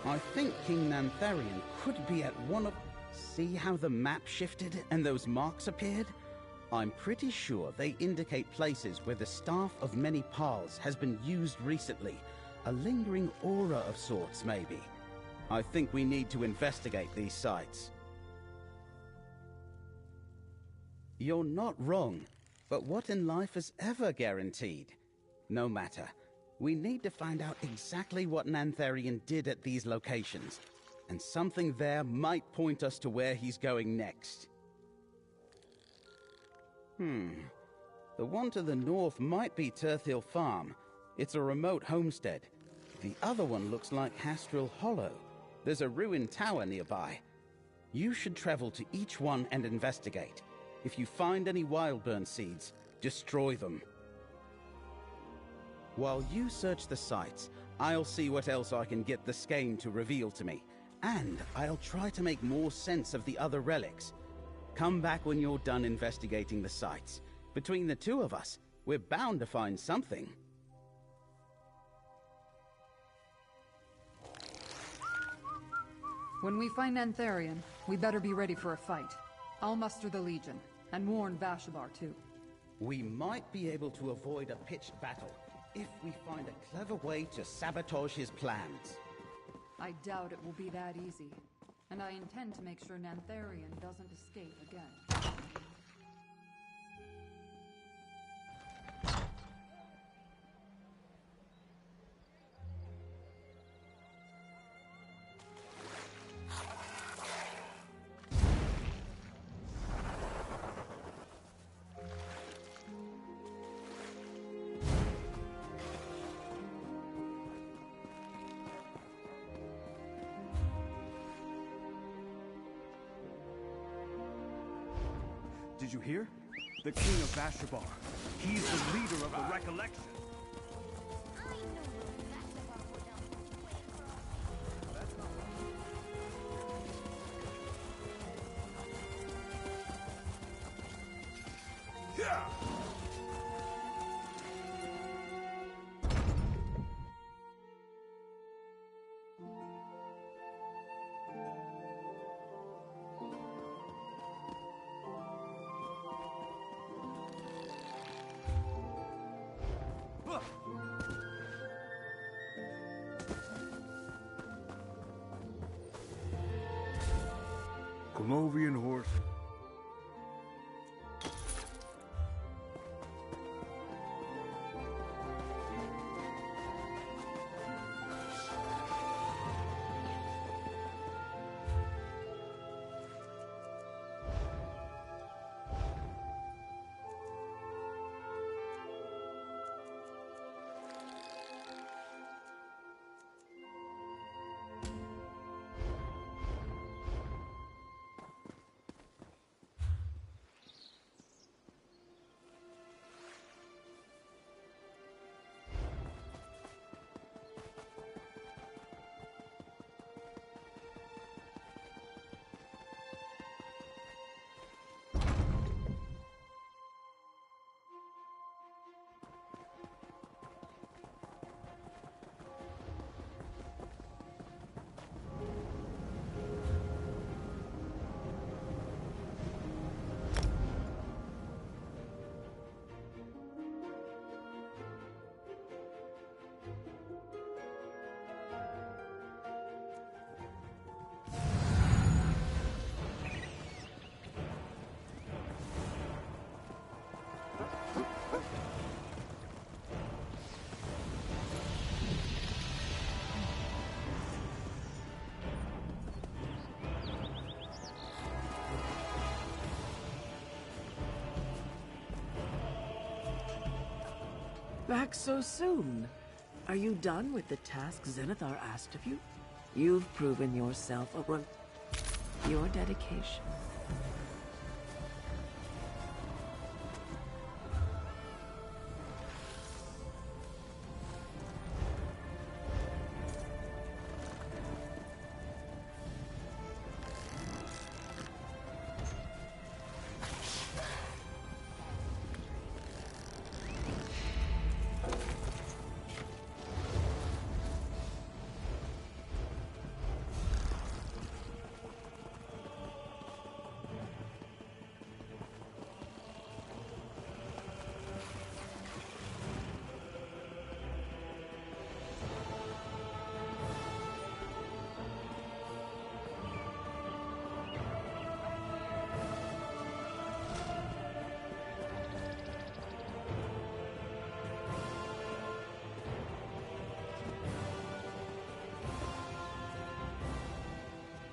I think King Nantharian could be at one of... See how the map shifted and those marks appeared? I'm pretty sure they indicate places where the Staff of Many Paths has been used recently. A lingering aura of sorts, maybe. I think we need to investigate these sites. You're not wrong, but what in life is ever guaranteed? No matter. We need to find out exactly what Nantharian did at these locations, and something there might point us to where he's going next. The one to the north might be Turthil Farm. It's a remote homestead. The other one looks like Hastrel Hollow. There's a ruined tower nearby. You should travel to each one and investigate. If you find any Wildburn seeds, destroy them. While you search the sites, I'll see what else I can get the skein to reveal to me. And I'll try to make more sense of the other relics. Come back when you're done investigating the sites. Between the two of us, we're bound to find something. When we find Nantharian, we better be ready for a fight. I'll muster the Legion, and warn Vashabar too. We might be able to avoid a pitched battle, if we find a clever way to sabotage his plans. I doubt it will be that easy, and I intend to make sure Nantharian doesn't escape again. Did you hear? The King of Vashabar. He's the leader of the Recollection. Yeah! Colovian horse. Back so soon? Are you done with the task Zenithar asked of you? You've proven yourself your dedication.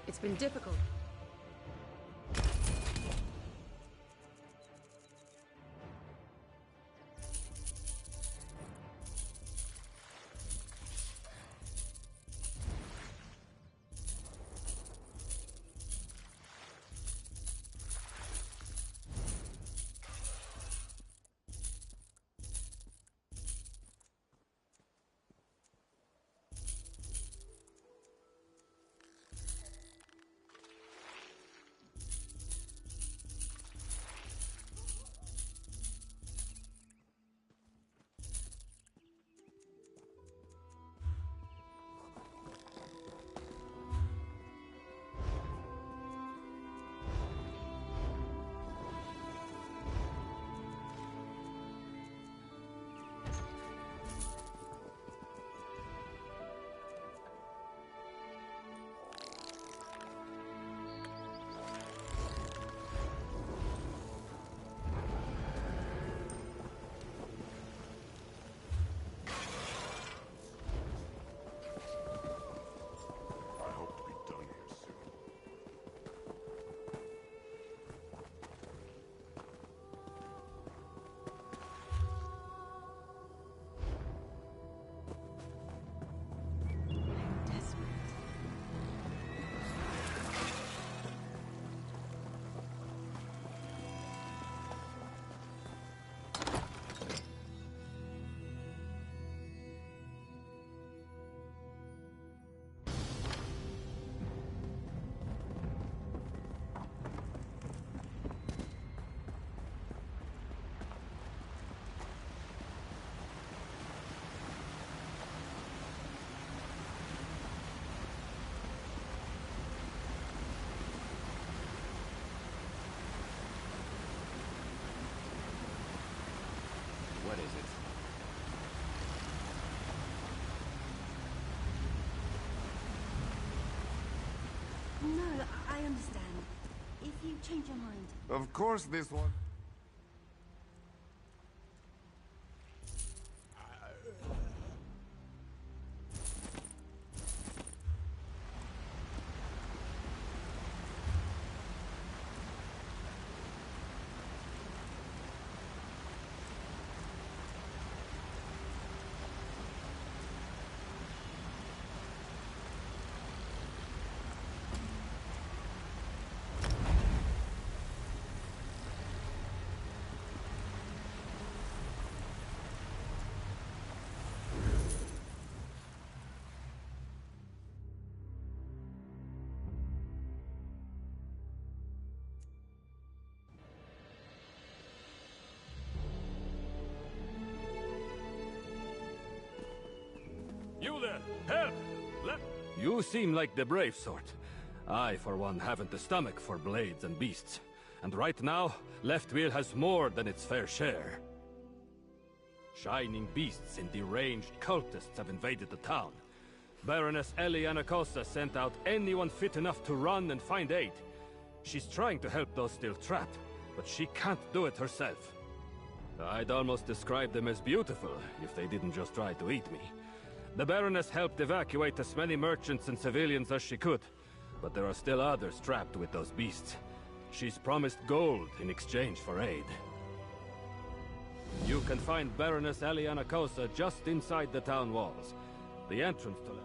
It's been difficult. What is it? No, I understand. If you change your mind. Of course this one. You there! Help! You seem like the brave sort. I, for one, haven't the stomach for blades and beasts. And right now, Left Weald has more than its fair share. Shining beasts and deranged cultists have invaded the town. Baroness Ellie Anacosta sent out anyone fit enough to run and find aid. She's trying to help those still trapped, but she can't do it herself. I'd almost describe them as beautiful, if they didn't just try to eat me. The Baroness helped evacuate as many merchants and civilians as she could, but there are still others trapped with those beasts. She's promised gold in exchange for aid. You can find Baroness Eliana Cosa just inside the town walls. The entrance to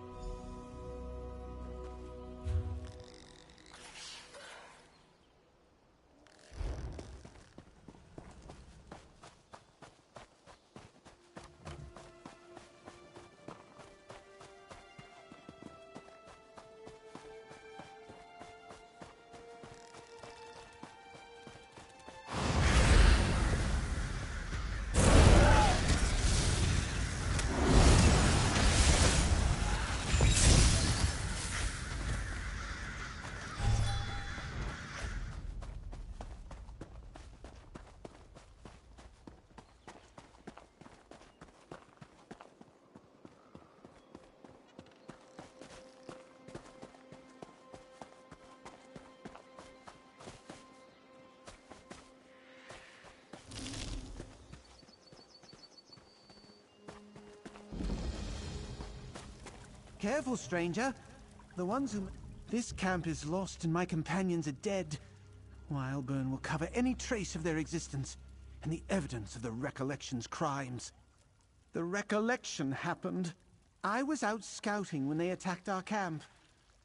Careful, stranger. The ones who... This camp is lost and my companions are dead. Wildburn will cover any trace of their existence and the evidence of the Recollection's crimes. The Recollection happened. I was out scouting when they attacked our camp.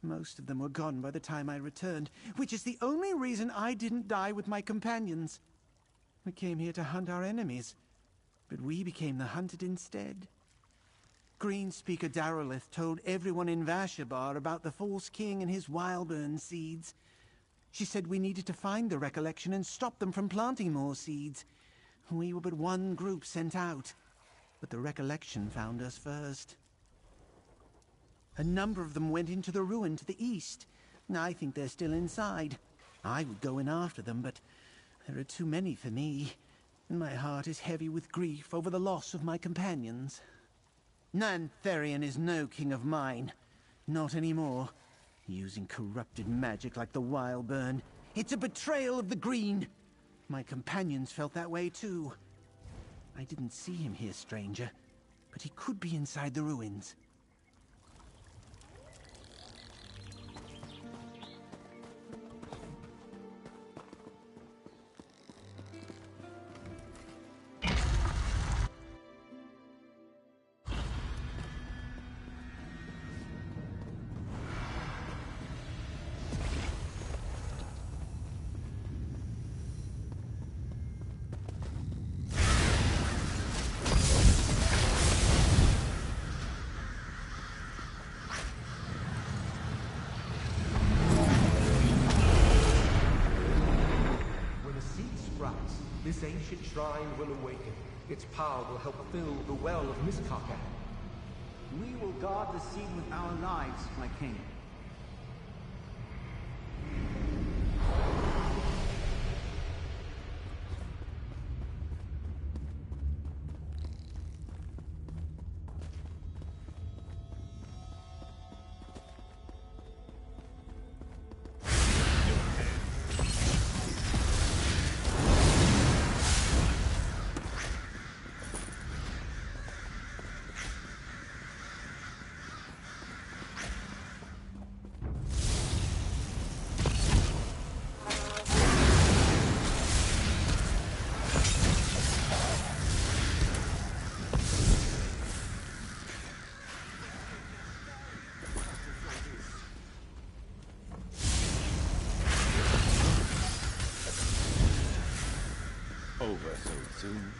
Most of them were gone by the time I returned, which is the only reason I didn't die with my companions. We came here to hunt our enemies, but we became the hunted instead. Greenspeaker Darolith told everyone in Vashabar about the false king and his Wildburn seeds. She said we needed to find the Recollection and stop them from planting more seeds. We were but one group sent out, but the Recollection found us first. A number of them went into the ruin to the east. I think they're still inside. I would go in after them, but there are too many for me, and my heart is heavy with grief over the loss of my companions. Nantharian is no king of mine. Not anymore. Using corrupted magic like the Wildburn. It's a betrayal of the Green. My companions felt that way too. I didn't see him here, stranger, but he could be inside the ruins. This ancient shrine will awaken. Its power will help fill the well of Mistkarkan. We will guard the seed with our lives, my king. Over so soon.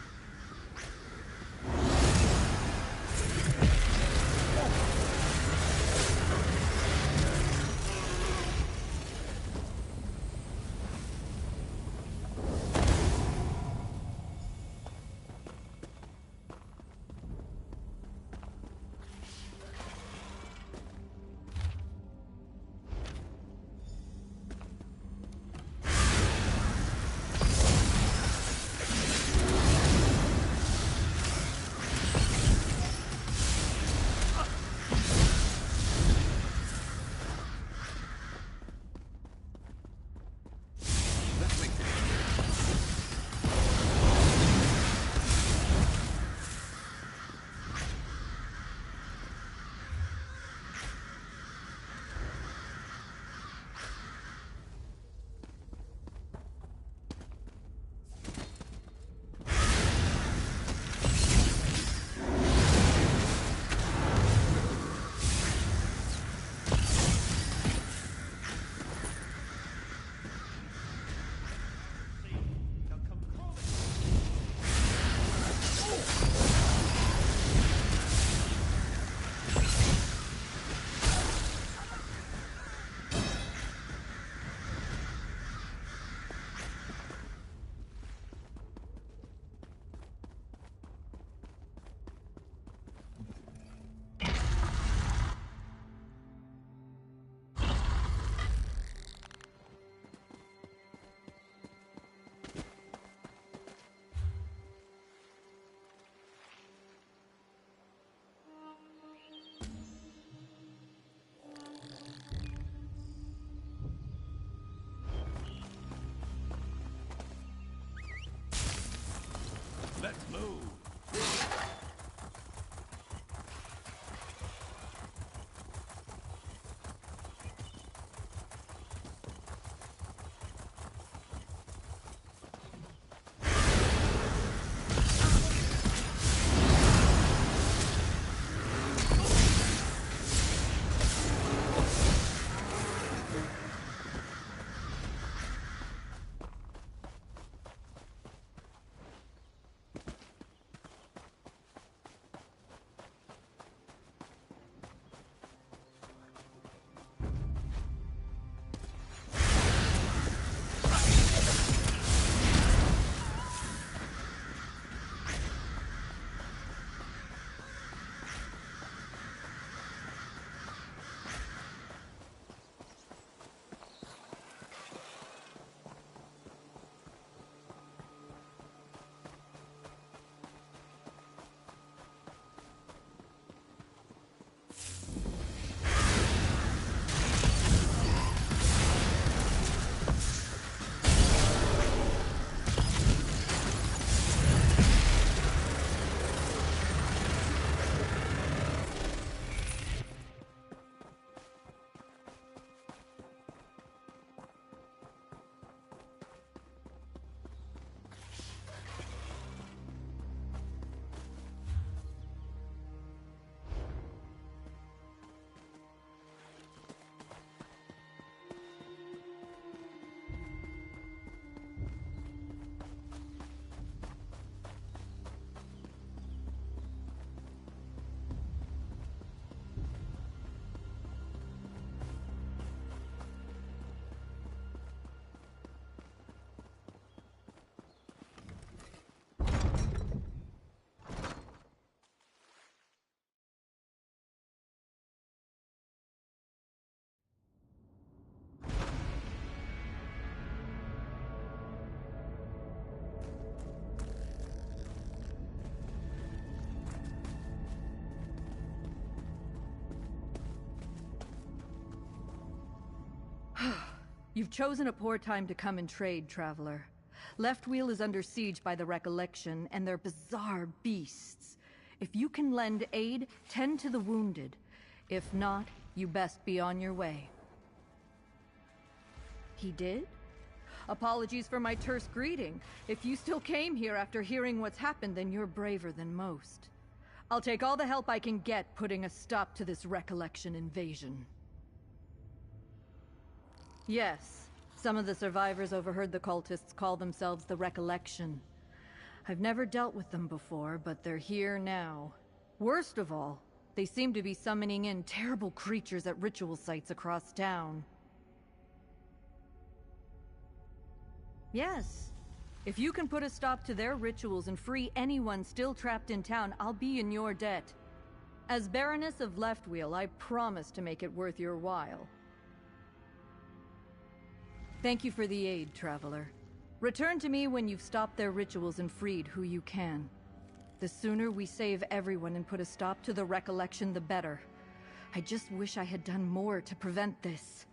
You've chosen a poor time to come and trade, traveler. Left Weald is under siege by the Recollection and their bizarre beasts. If you can lend aid, tend to the wounded. If not, you best be on your way. He did? Apologies for my terse greeting. If you still came here after hearing what's happened, then you're braver than most. I'll take all the help I can get putting a stop to this Recollection invasion. Yes, some of the survivors overheard the cultists call themselves the Recollection. I've never dealt with them before, but they're here now. Worst of all, they seem to be summoning in terrible creatures at ritual sites across town. Yes. If you can put a stop to their rituals and free anyone still trapped in town, I'll be in your debt. As Baroness of Weald, I promise to make it worth your while. Thank you for the aid, traveler. Return to me when you've stopped their rituals and freed who you can. The sooner we save everyone and put a stop to the Recollection, the better. I just wish I had done more to prevent this.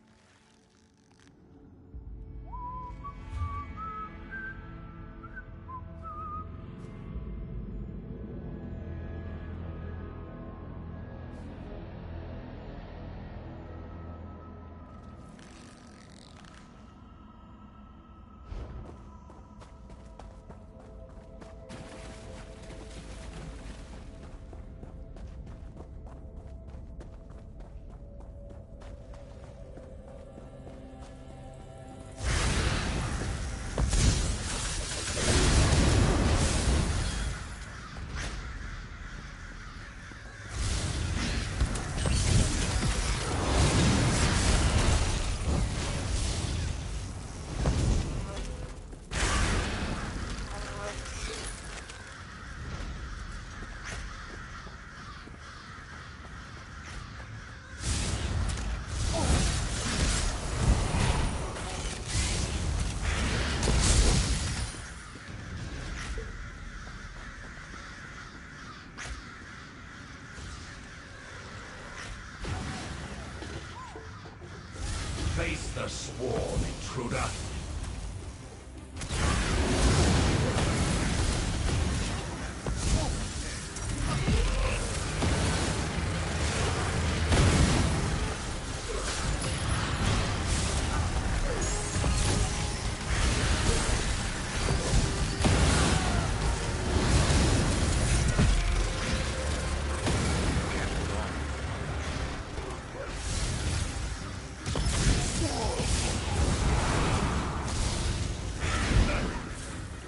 Face the swarm, intruder.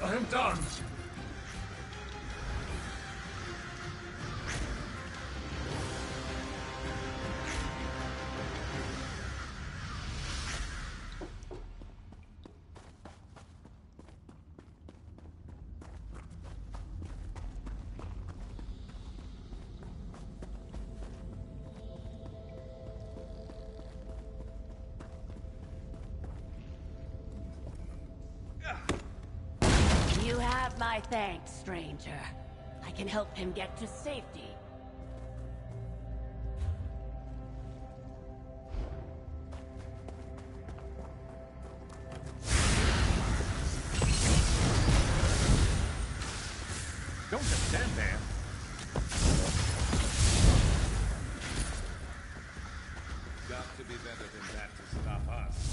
I'm done. You have my thanks, stranger. I can help him get to safety. Don't just stand there. Got to be better than that to stop us.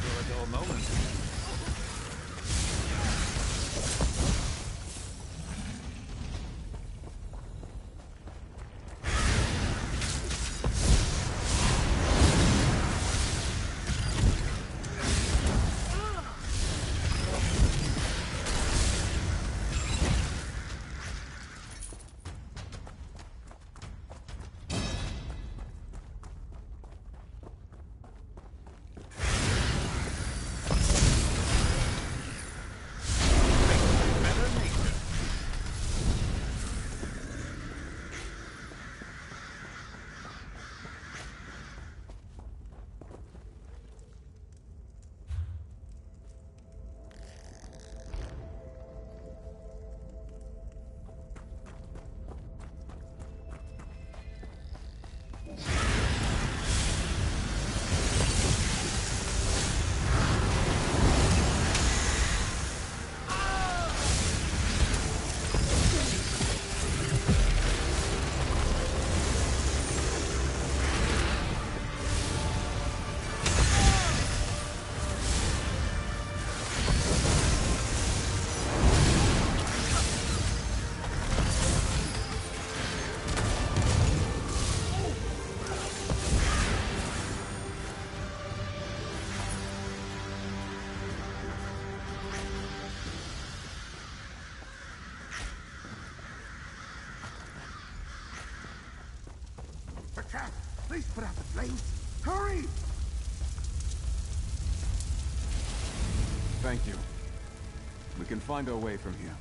never a dull moment. Please put out the flames. Hurry! Thank you. We can find our way from here.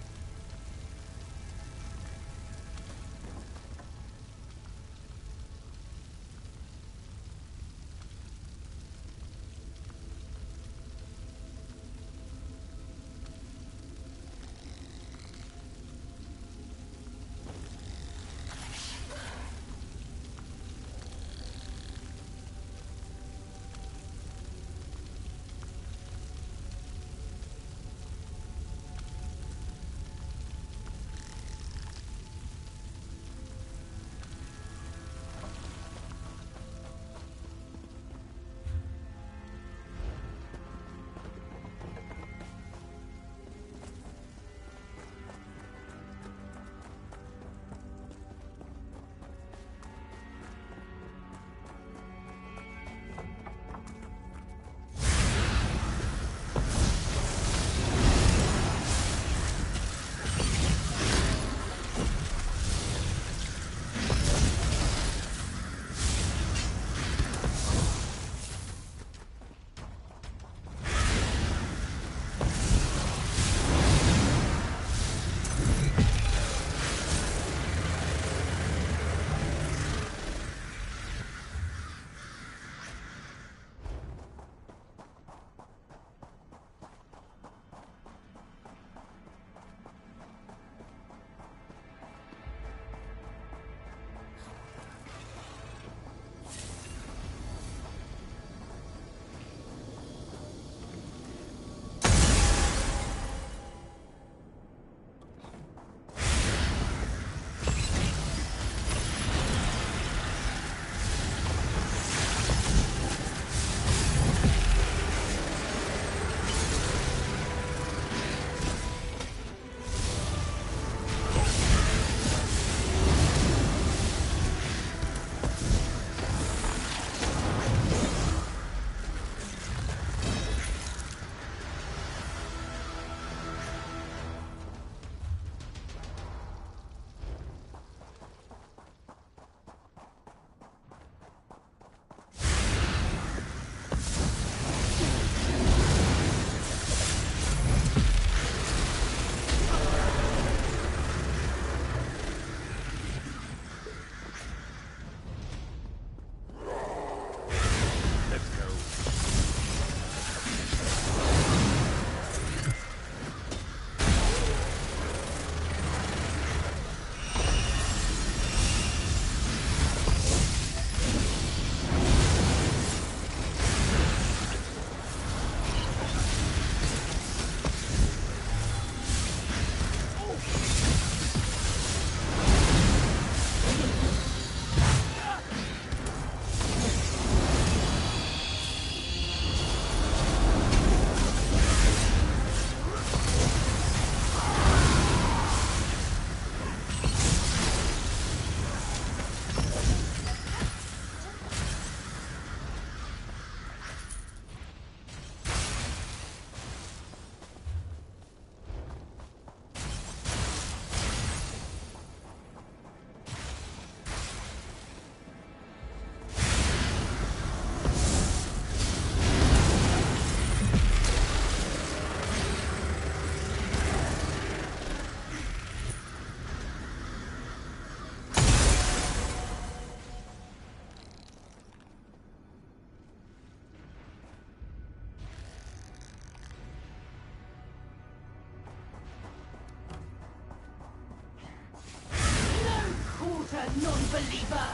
non-believer!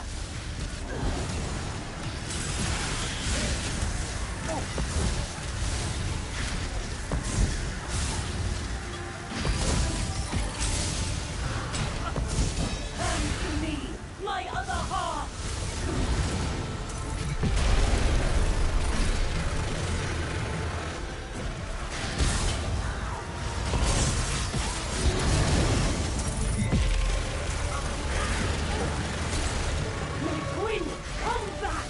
Turn to me, my other half! Quinn, come back!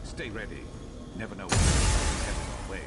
Stay ready. Never know what's heading our way.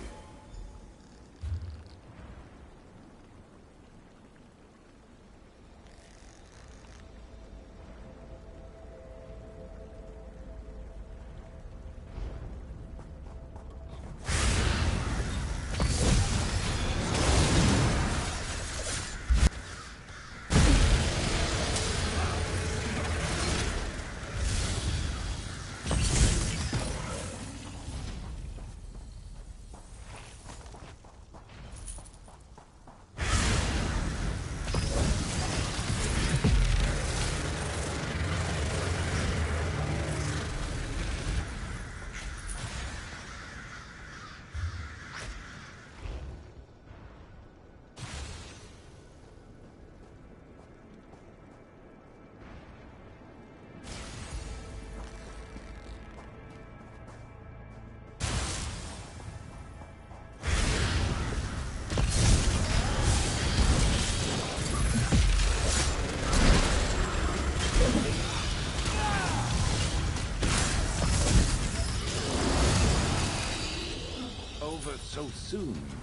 so soon.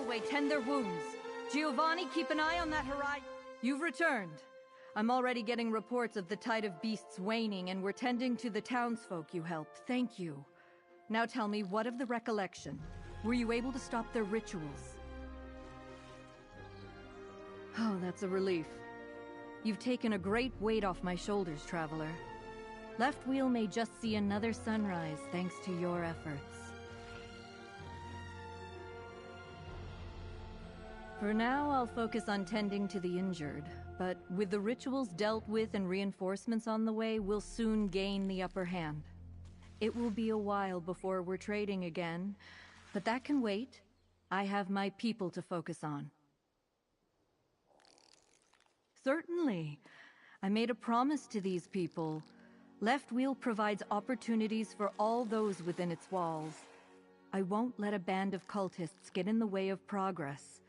way, tend their wounds. Giovanni, keep an eye on that horizon. You've returned. I'm already getting reports of the tide of beasts waning, and we're tending to the townsfolk you helped. Thank you. Now tell me, what of the recollection? Were you able to stop their rituals? Oh, that's a relief. You've taken a great weight off my shoulders, Traveler. Left Wheel may just see another sunrise thanks to your efforts. For now, I'll focus on tending to the injured, but with the rituals dealt with and reinforcements on the way, we'll soon gain the upper hand. It will be a while before we're trading again, but that can wait. I have my people to focus on. Certainly. I made a promise to these people. Left Wheel provides opportunities for all those within its walls. I won't let a band of cultists get in the way of progress.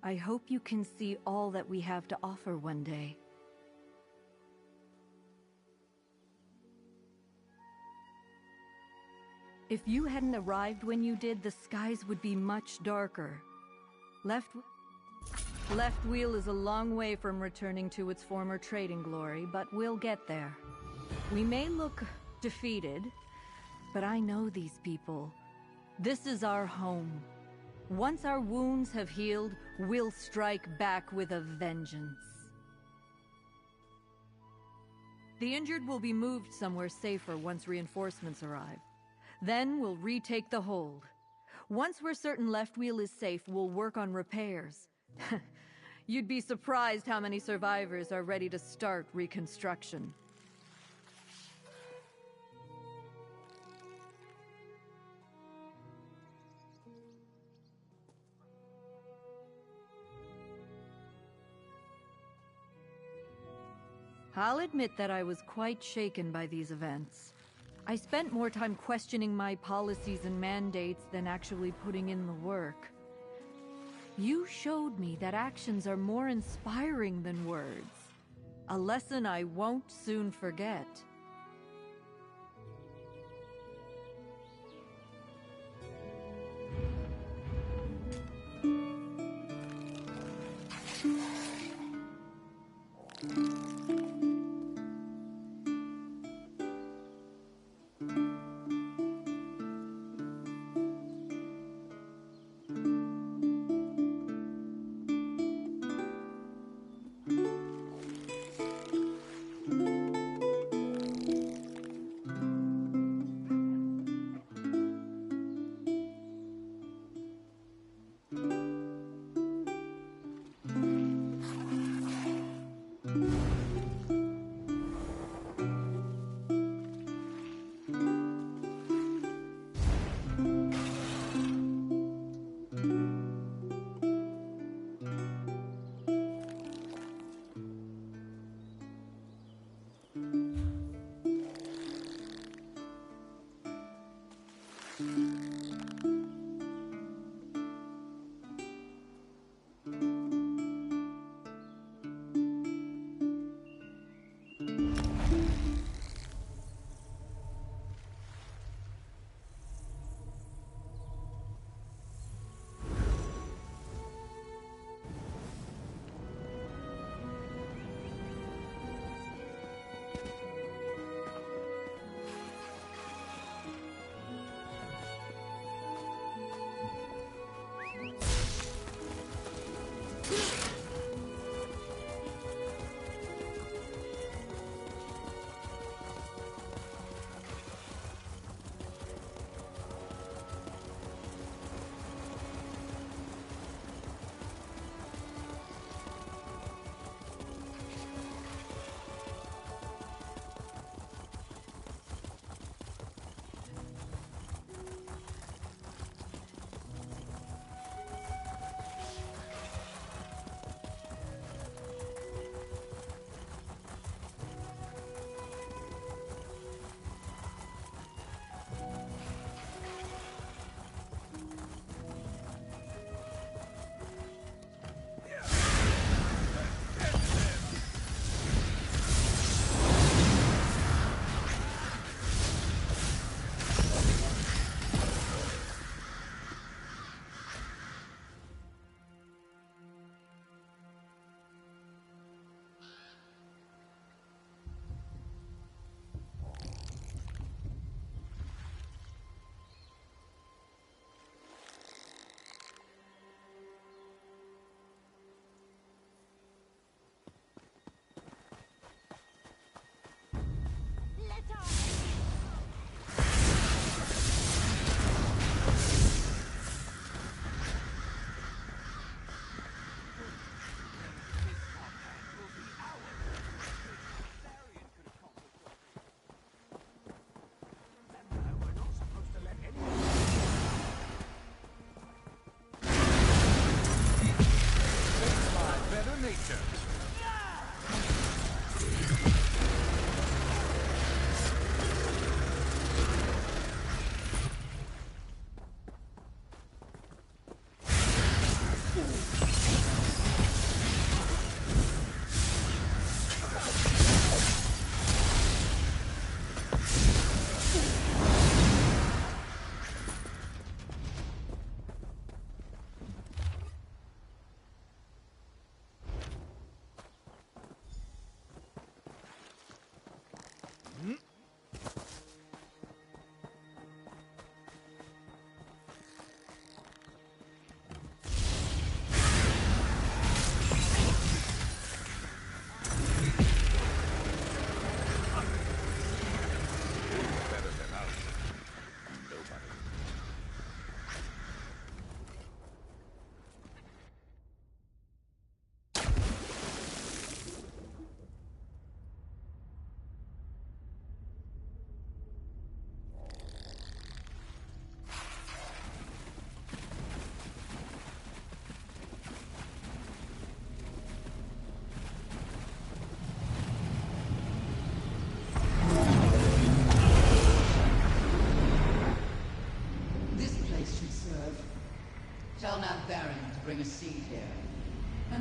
I hope you can see all that we have to offer one day. If you hadn't arrived when you did, the skies would be much darker. Left Wheel is a long way from returning to its former trading glory, but we'll get there. We may look defeated, but I know these people. This is our home. Once our wounds have healed, we'll strike back with a vengeance. The injured will be moved somewhere safer once reinforcements arrive. Then we'll retake the hold. Once we're certain Left Wheel is safe, we'll work on repairs. You'd be surprised how many survivors are ready to start reconstruction. I'll admit that I was quite shaken by these events. I spent more time questioning my policies and mandates than actually putting in the work. You showed me that actions are more inspiring than words. A lesson I won't soon forget.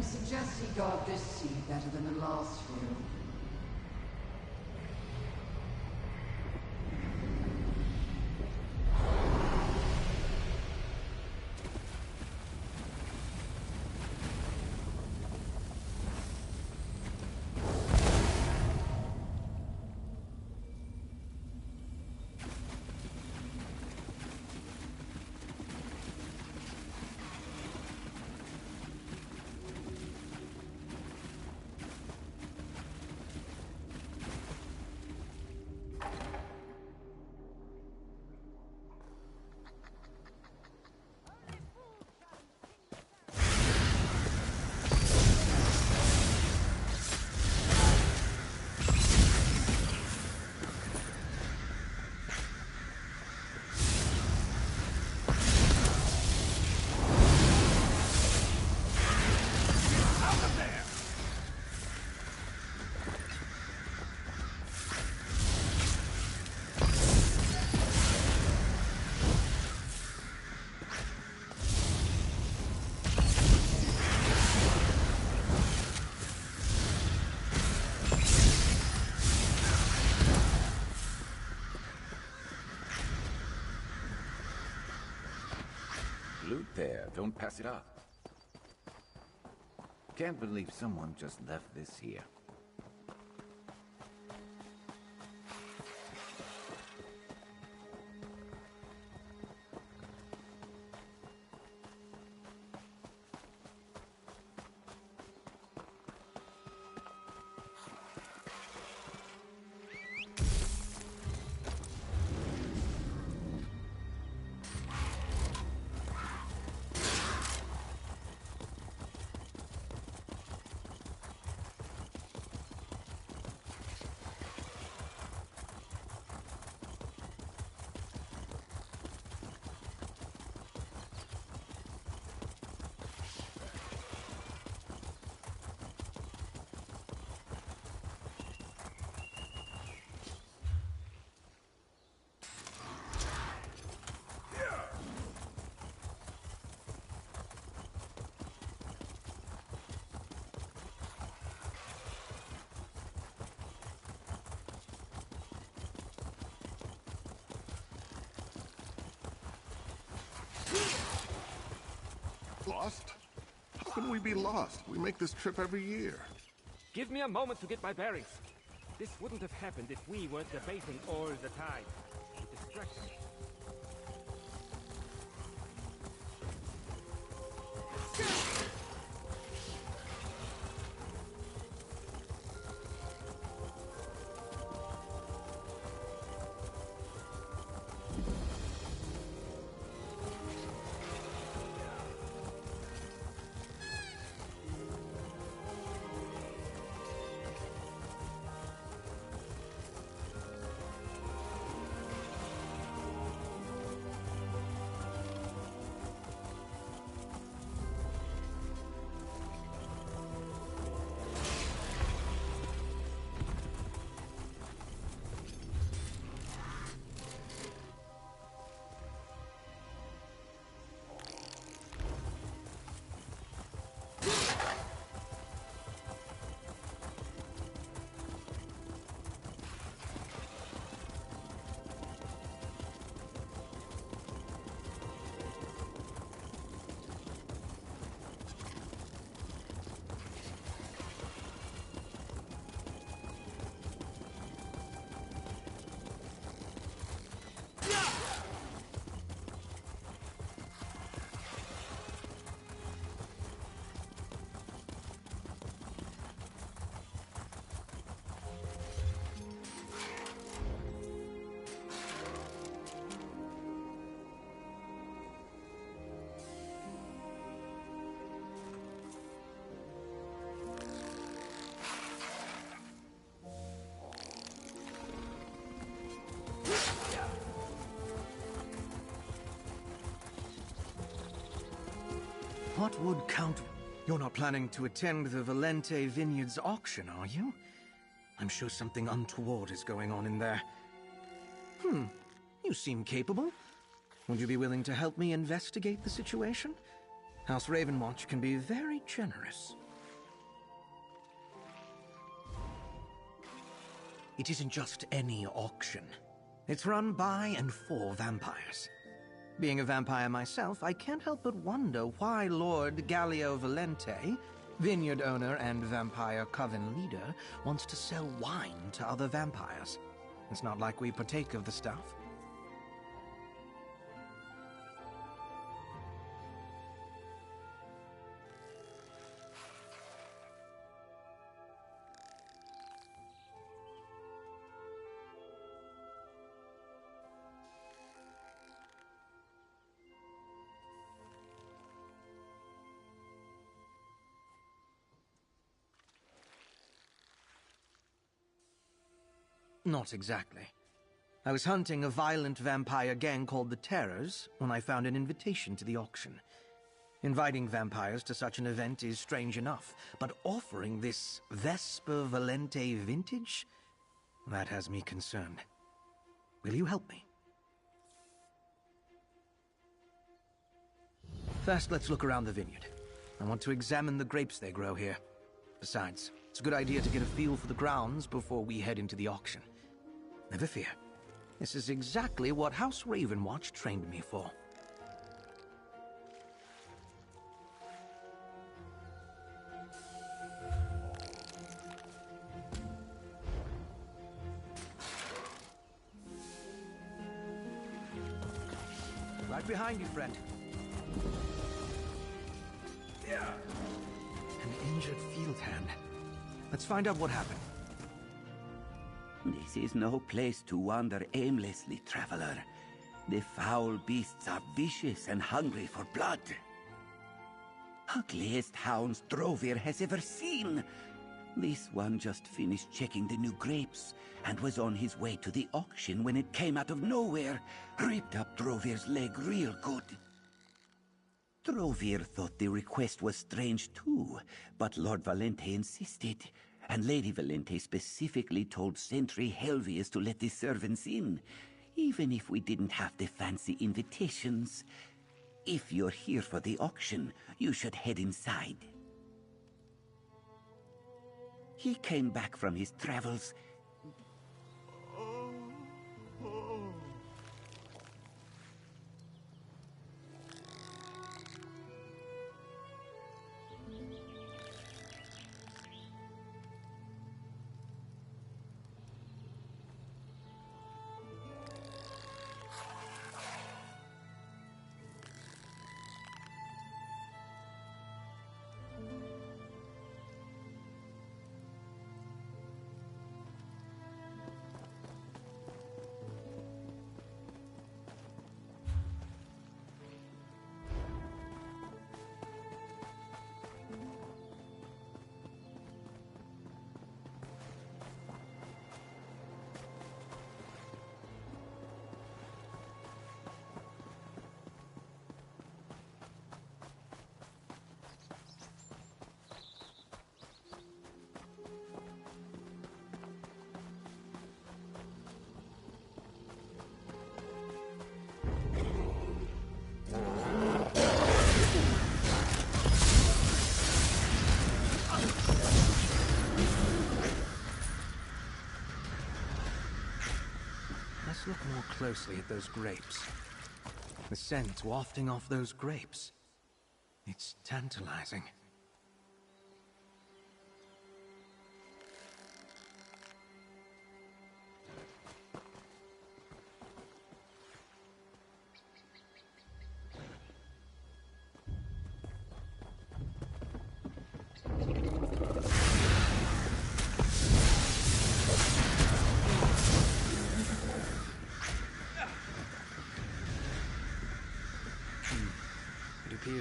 and suggest he guard this seed better than the last few. Loot there, don't pass it up. Can't believe someone just left this here. Lost? How can we be lost? We make this trip every year. Give me a moment to get my bearings. This wouldn't have happened if we weren't debating all the time. It distracted me. What would count? You're not planning to attend the Valente Vineyards auction, are you? I'm sure something untoward is going on in there. You seem capable. Would you be willing to help me investigate the situation? House Ravenwatch can be very generous. it isn't just any auction. It's run by and for vampires. Being a vampire myself, I can't help but wonder why Lord Gallio Valente, vineyard owner and vampire coven leader, wants to sell wine to other vampires. It's not like we partake of the stuff. Not exactly. I was hunting a violent vampire gang called the Terrors when I found an invitation to the auction. Inviting vampires to such an event is strange enough, but offering this Vesper Valente vintage? That has me concerned. Will you help me? First, let's look around the vineyard. I want to examine the grapes they grow here. Besides, it's a good idea to get a feel for the grounds before we head into the auction. Never fear. This is exactly what House Ravenwatch trained me for. Right behind you, friend. Yeah. An injured field hand. Let's find out what happened. This is no place to wander aimlessly, traveler. The foul beasts are vicious and hungry for blood. Ugliest hounds Drovir has ever seen. This one just finished checking the new grapes and was on his way to the auction when it came out of nowhere, ripped up Drovir's leg real good. Drovir thought the request was strange too, but Lord Valente insisted, and Lady Valente specifically told Sentry Helvius to let the servants in, even if we didn't have the fancy invitations. If you're here for the auction, you should head inside. He came back from his travels. Let's look more closely at those grapes. The scent wafting off those grapes. It's tantalizing.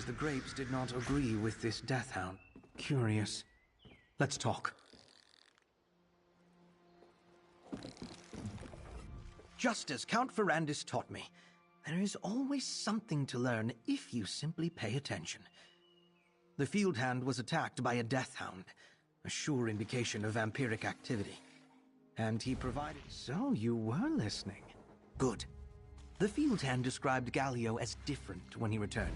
The grapes did not agree with this death hound. Curious. Let's talk. Just as Count Ferrandis taught me, there is always something to learn if you simply pay attention. The field hand was attacked by a death hound, a sure indication of vampiric activity. And he provided... So you were listening. Good. The field hand described Gallio as different when he returned.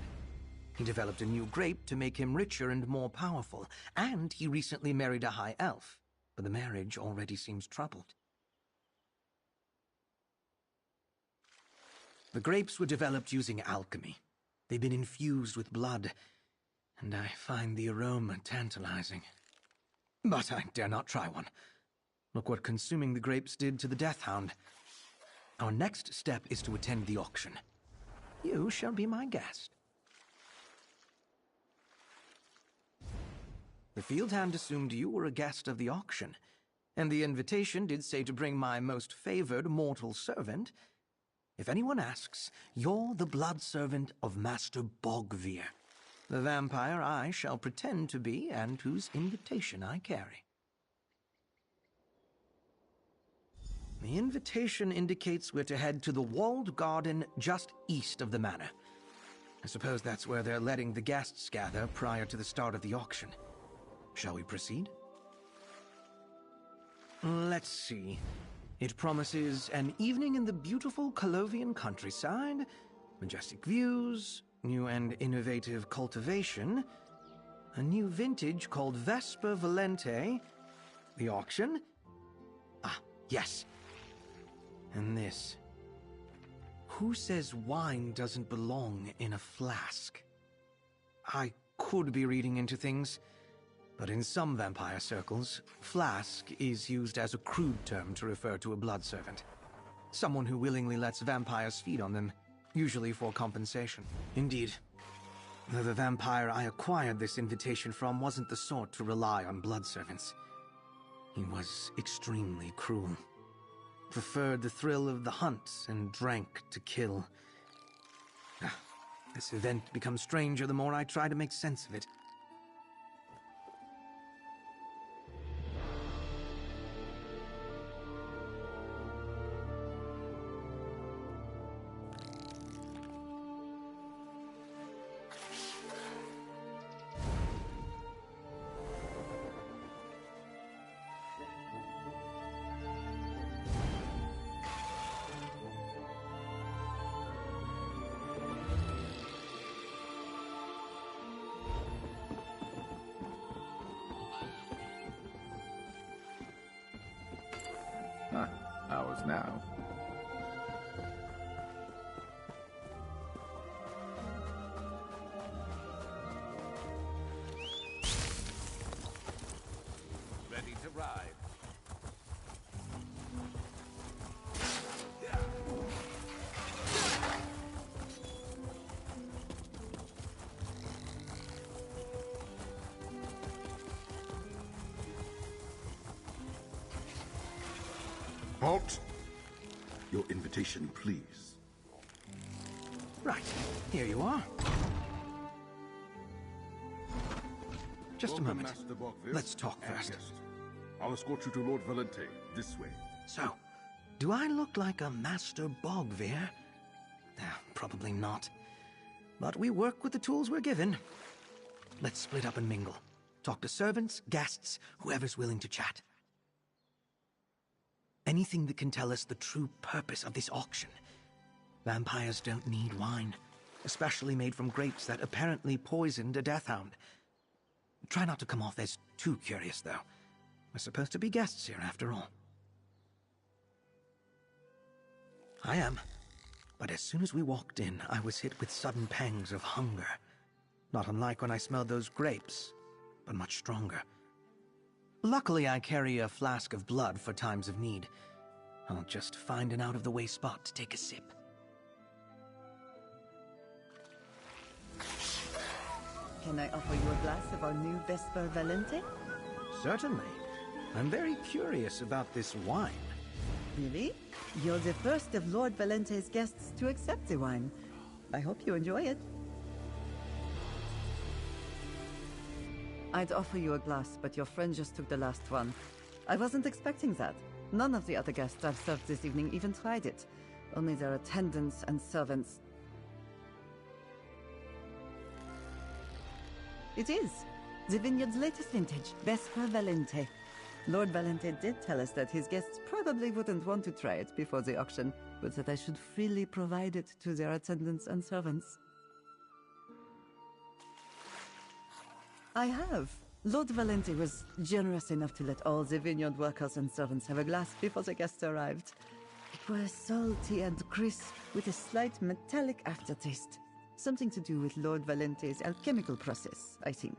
He developed a new grape to make him richer and more powerful, and he recently married a high elf, but the marriage already seems troubled. The grapes were developed using alchemy. They've been infused with blood, and I find the aroma tantalizing. But I dare not try one. Look what consuming the grapes did to the Death Hound. Our next step is to attend the auction. You shall be my guest. The field hand assumed you were a guest of the auction, and the invitation did say to bring my most favored mortal servant. If anyone asks, you're the blood servant of Master Bogvir, the vampire I shall pretend to be and whose invitation I carry. The invitation indicates we're to head to the walled garden just east of the manor. I suppose that's where they're letting the guests gather prior to the start of the auction. Shall we proceed? Let's see. It promises an evening in the beautiful Colovian countryside, majestic views, new and innovative cultivation, a new vintage called Vesper Valente, the auction. Ah, yes. And this. Who says wine doesn't belong in a flask? I could be reading into things, but in some vampire circles, flask is used as a crude term to refer to a blood servant. Someone who willingly lets vampires feed on them, usually for compensation. Indeed. Though the vampire I acquired this invitation from wasn't the sort to rely on blood servants. He was extremely cruel. Preferred the thrill of the hunt and drank to kill. This event becomes stranger the more I try to make sense of it. Ours now. Ready to ride. Halt! Your invitation, please. Right, here you are. Just a moment. Let's talk first. I'll escort you to Lord Valente, this way. So, do I look like a Master Bogvir? Probably not. But we work with the tools we're given. Let's split up and mingle. Talk to servants, guests, whoever's willing to chat. Anything that can tell us the true purpose of this auction. Vampires don't need wine, especially made from grapes that apparently poisoned a death hound. Try not to come off as too curious, though. We're supposed to be guests here, after all. I am. But as soon as we walked in, I was hit with sudden pangs of hunger. Not unlike when I smelled those grapes, but much stronger. Luckily, I carry a flask of blood for times of need. I'll just find an out-of-the-way spot to take a sip. Can I offer you a glass of our new Vesper Valente? Certainly. I'm very curious about this wine. Really? You're the first of Lord Valente's guests to accept the wine. I hope you enjoy it. I'd offer you a glass, but your friend just took the last one. I wasn't expecting that. None of the other guests I've served this evening even tried it. Only their attendants and servants. It is. The vineyard's latest vintage, Vesper Valente. Lord Valente did tell us that his guests probably wouldn't want to try it before the auction, but that I should freely provide it to their attendants and servants. I have. Lord Valente was generous enough to let all the vineyard workers and servants have a glass before the guests arrived. were salty and crisp with a slight metallic aftertaste. Something to do with Lord Valente's alchemical process, I think.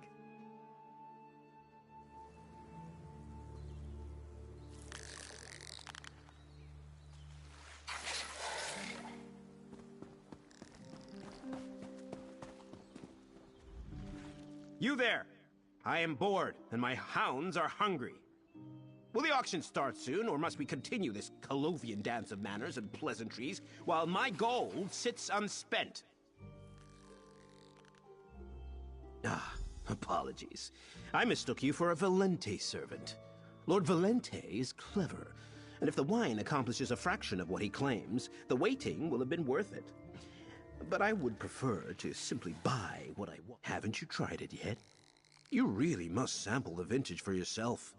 You there! I am bored, and my hounds are hungry. Will the auction start soon, or must we continue this Colovian dance of manners and pleasantries while my gold sits unspent? Ah, apologies. I mistook you for a Valente servant. Lord Valente is clever, and if the wine accomplishes a fraction of what he claims, the waiting will have been worth it. But I would prefer to simply buy what I want. Haven't you tried it yet? You really must sample the vintage for yourself.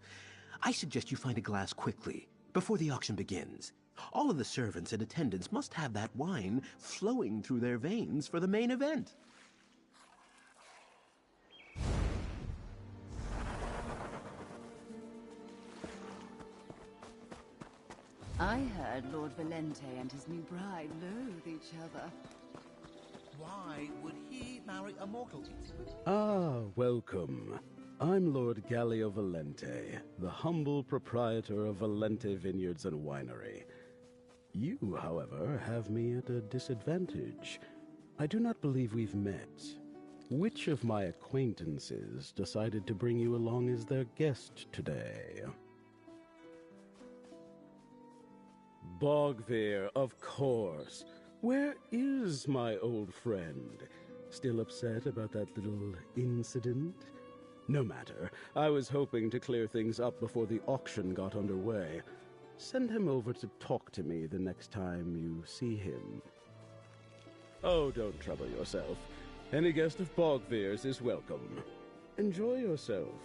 I suggest you find a glass quickly, before the auction begins. All of the servants and attendants must have that wine flowing through their veins for the main event. I heard Lord Valente and his new bride loathe each other. Why would he marry a mortal? Ah, welcome. I'm Lord Gallio Valente, the humble proprietor of Valente Vineyards and Winery. You, however, have me at a disadvantage. I do not believe we've met. Which of my acquaintances decided to bring you along as their guest today? Bogvir, of course. Where is my old friend? Still upset about that little incident? No matter. I was hoping to clear things up before the auction got underway. Send him over to talk to me the next time you see him. Oh, don't trouble yourself. Any guest of Bogvir's is welcome. Enjoy yourself,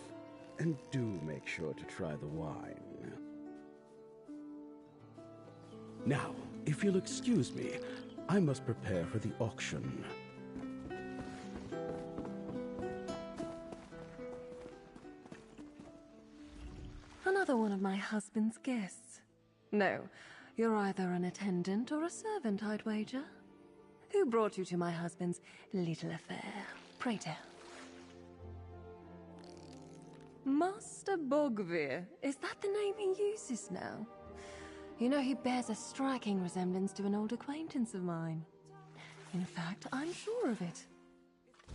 and do make sure to try the wine. Now, if you'll excuse me, I must prepare for the auction. Another one of my husband's guests. No, you're either an attendant or a servant, I'd wager. Who brought you to my husband's little affair? Pray tell. Master Bogvir, is that the name he uses now? You know, he bears a striking resemblance to an old acquaintance of mine. In fact, I'm sure of it.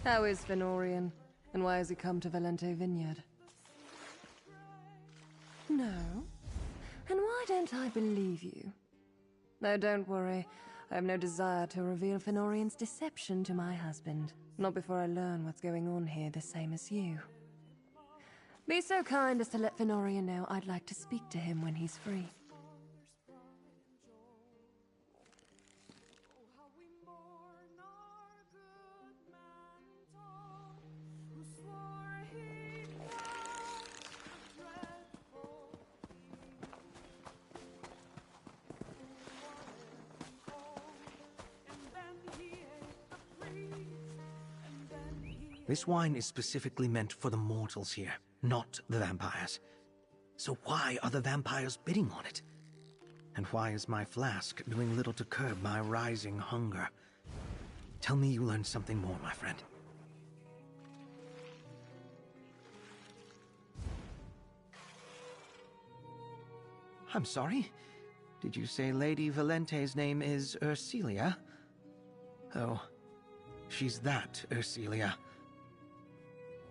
How is Fenorian? And why has he come to Valente Vineyard? No? And why don't I believe you? No, don't worry. I have no desire to reveal Fenorian's deception to my husband. Not before I learn what's going on here, the same as you. Be so kind as to let Fenorian know I'd like to speak to him when he's free. This wine is specifically meant for the mortals here, not the vampires. So why are the vampires bidding on it? And why is my flask doing little to curb my rising hunger? Tell me you learned something more, my friend. I'm sorry? Did you say Lady Valente's name is Ursilia? Oh, she's that Ursilia.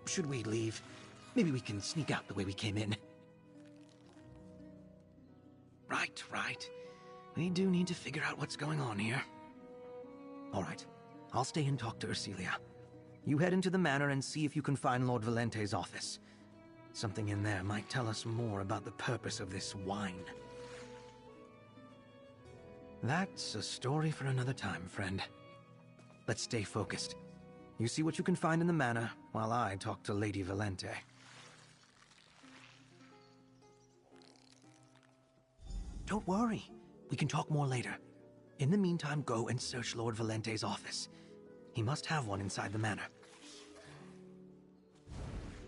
Should we leave? Maybe we can sneak out the way we came in. Right. We do need to figure out what's going on here. All right, I'll stay and talk to Ursilia. You head into the manor and see if you can find Lord Valente's office. Something in there might tell us more about the purpose of this wine. That's a story for another time, friend. Let's stay focused. You see what you can find in the manor, while I talk to Lady Valente. Don't worry. We can talk more later. In the meantime, go and search Lord Valente's office. He must have one inside the manor.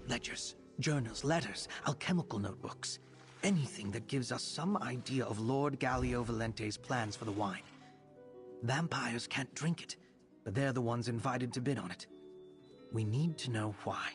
Ledgers, journals, letters, alchemical notebooks. anything that gives us some idea of Lord Galio Valente's plans for the wine. Vampires can't drink it, but they're the ones invited to bid on it. We need to know why.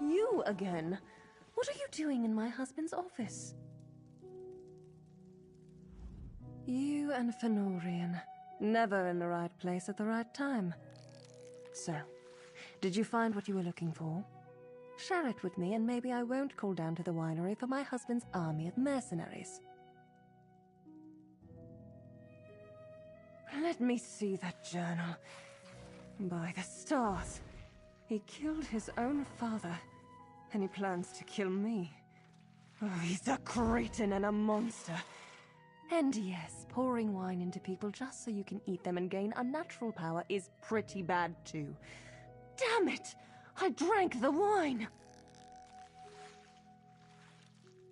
You again? What are you doing in my husband's office? You and Fenorian. Never in the right place at the right time. So, did you find what you were looking for? Share it with me and maybe I won't call down to the winery for my husband's army of mercenaries. Let me see that journal. By the stars. He killed his own father, and he plans to kill me. Oh, he's a cretin and a monster. And yes, pouring wine into people just so you can eat them and gain unnatural power is pretty bad too. Damn it! I drank the wine!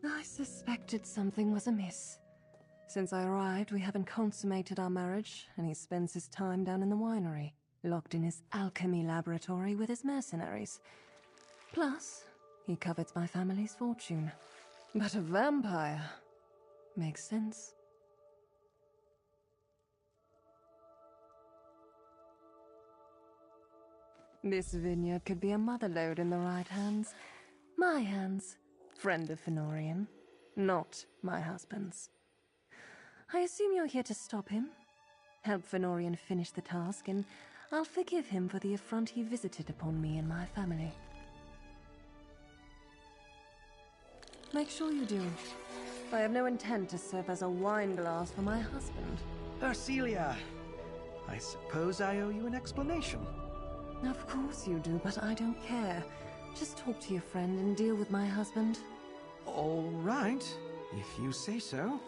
I suspected something was amiss. Since I arrived, we haven't consummated our marriage, and he spends his time down in the winery, locked in his alchemy laboratory with his mercenaries. Plus, he covets my family's fortune. But a vampire makes sense. This vineyard could be a motherlode in the right hands. My hands, friend of Fenorian, not my husband's. I assume you're here to stop him? Help Fenorian finish the task, and I'll forgive him for the affront he visited upon me and my family. Make sure you do. I have no intent to serve as a wine glass for my husband. Ursilia, I suppose I owe you an explanation. Of course you do, but I don't care. Just talk to your friend and deal with my husband. All right, if you say so.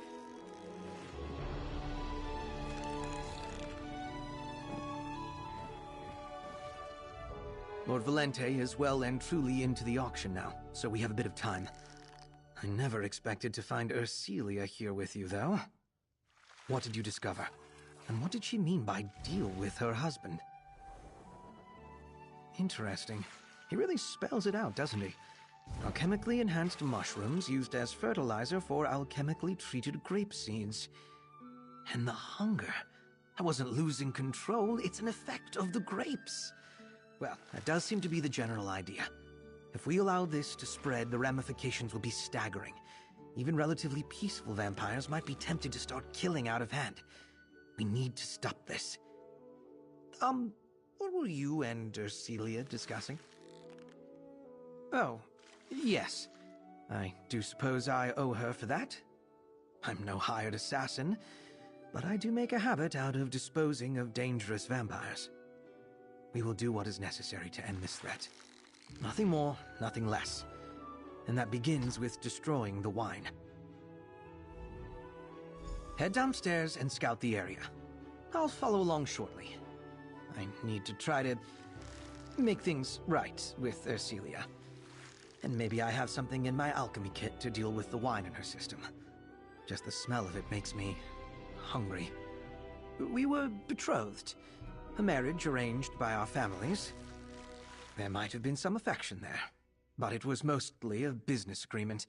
Lord Valente is well and truly into the auction now, so we have a bit of time. I never expected to find Ursilia here with you, though. What did you discover? And what did she mean by deal with her husband? Interesting. He really spells it out, doesn't he? Alchemically enhanced mushrooms used as fertilizer for alchemically treated grape seeds. And the hunger. I wasn't losing control, it's an effect of the grapes. Well, that does seem to be the general idea. If we allow this to spread, the ramifications will be staggering. Even relatively peaceful vampires might be tempted to start killing out of hand. We need to stop this. What were you and Ursilia discussing? Oh, yes. I do suppose I owe her for that. I'm no hired assassin, but I do make a habit out of disposing of dangerous vampires. We will do what is necessary to end this threat. Nothing more, nothing less. And that begins with destroying the wine. Head downstairs and scout the area. I'll follow along shortly. I need to try to make things right with Ursilia. And maybe I have something in my alchemy kit to deal with the wine in her system. Just the smell of it makes me hungry. We were betrothed. A marriage arranged by our families. There might have been some affection there. but it was mostly a business agreement.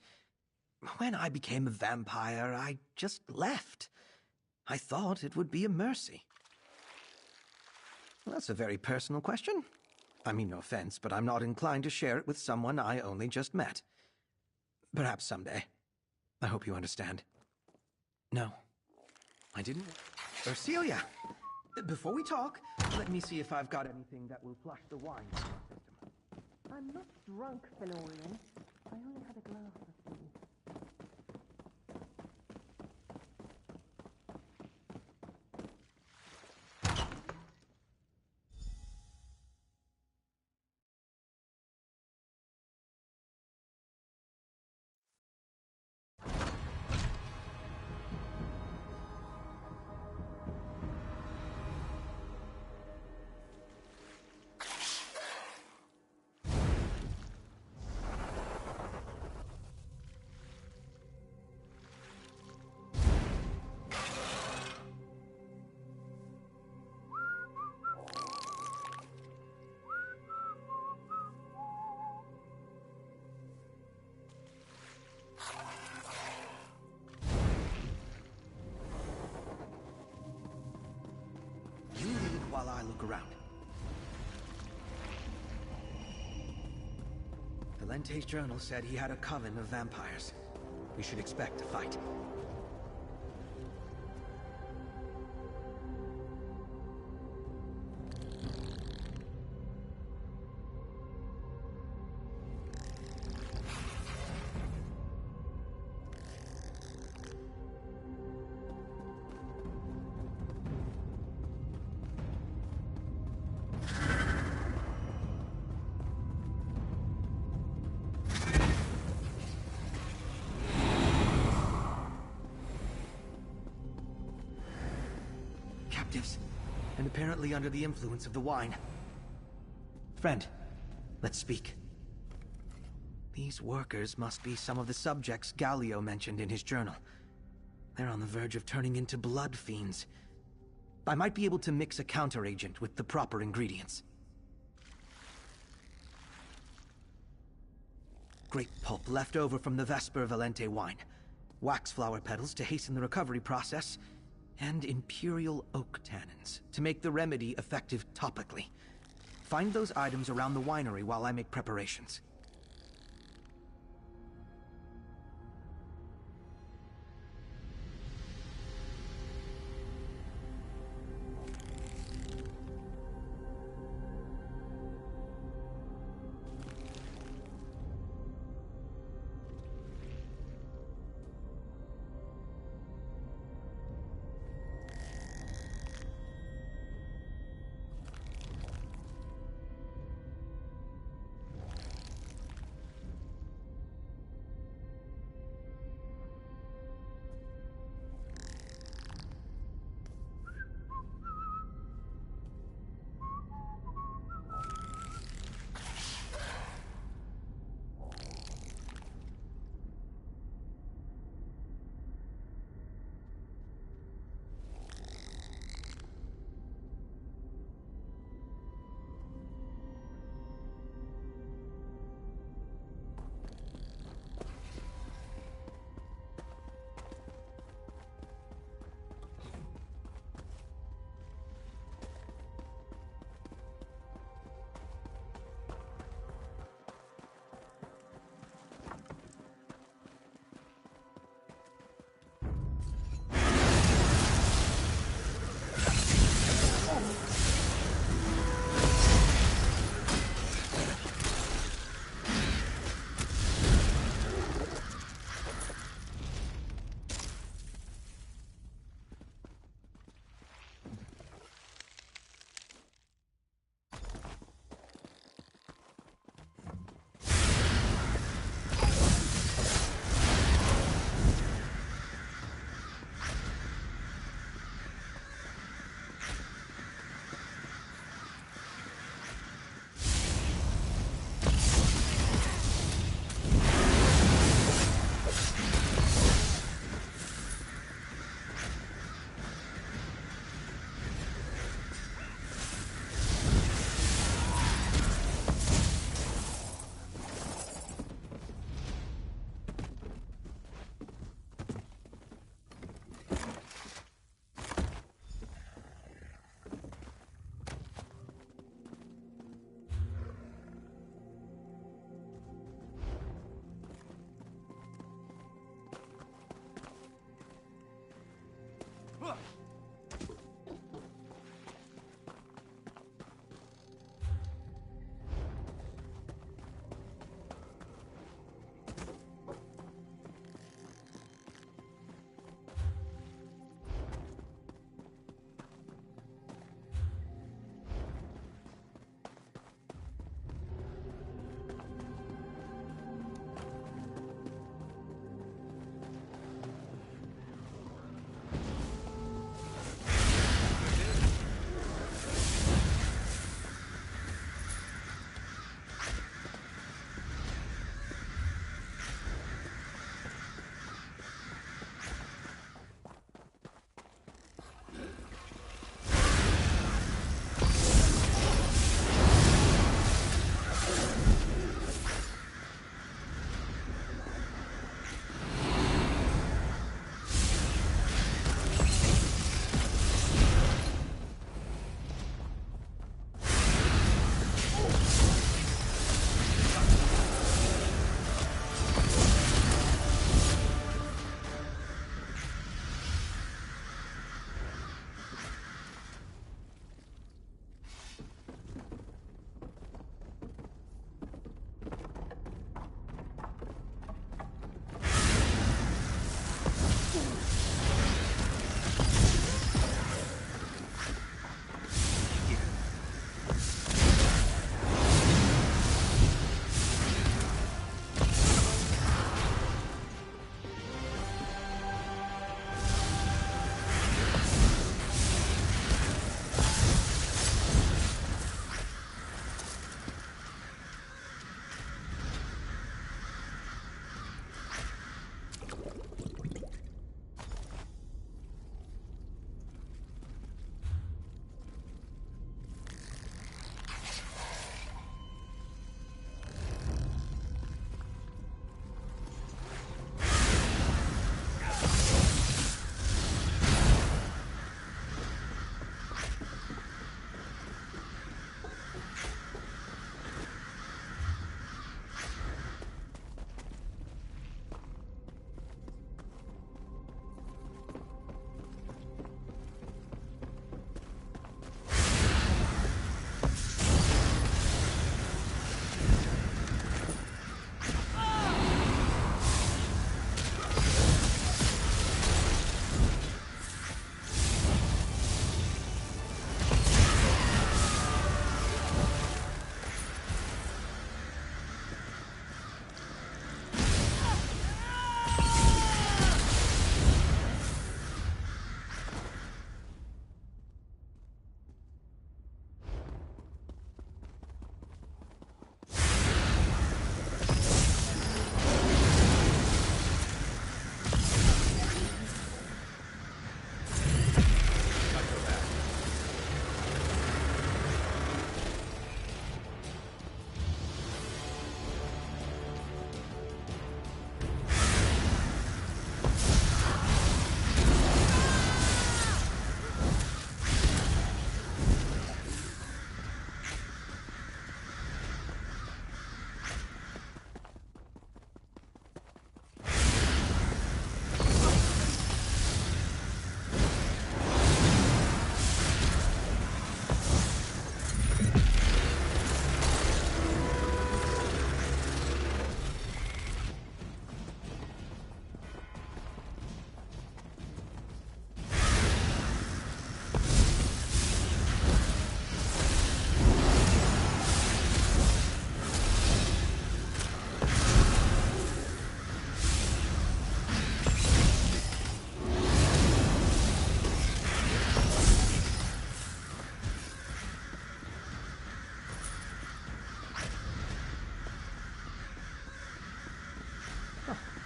When I became a vampire, I just left. I thought it would be a mercy. Well, that's a very personal question. I mean, no offense, but I'm not inclined to share it with someone I only just met. Perhaps someday. I hope you understand. No, I didn't. Urcelia! Before we talk, let me see if I've got anything that will flush the wine from our system. I'm not drunk, Fenorian. I only had a glass of tea. You lead while I look around. Valente's journal said he had a coven of vampires. We should expect a fight. Captives, and apparently under the influence of the wine. Friend, let's speak. These workers must be some of the subjects Galio mentioned in his journal. They're on the verge of turning into blood fiends. I might be able to mix a counteragent with the proper ingredients. Grape pulp left over from the Vesper Valente wine, wax flower petals to hasten the recovery process, and imperial oak tannins to make the remedy effective topically. Find those items around the winery while I make preparations.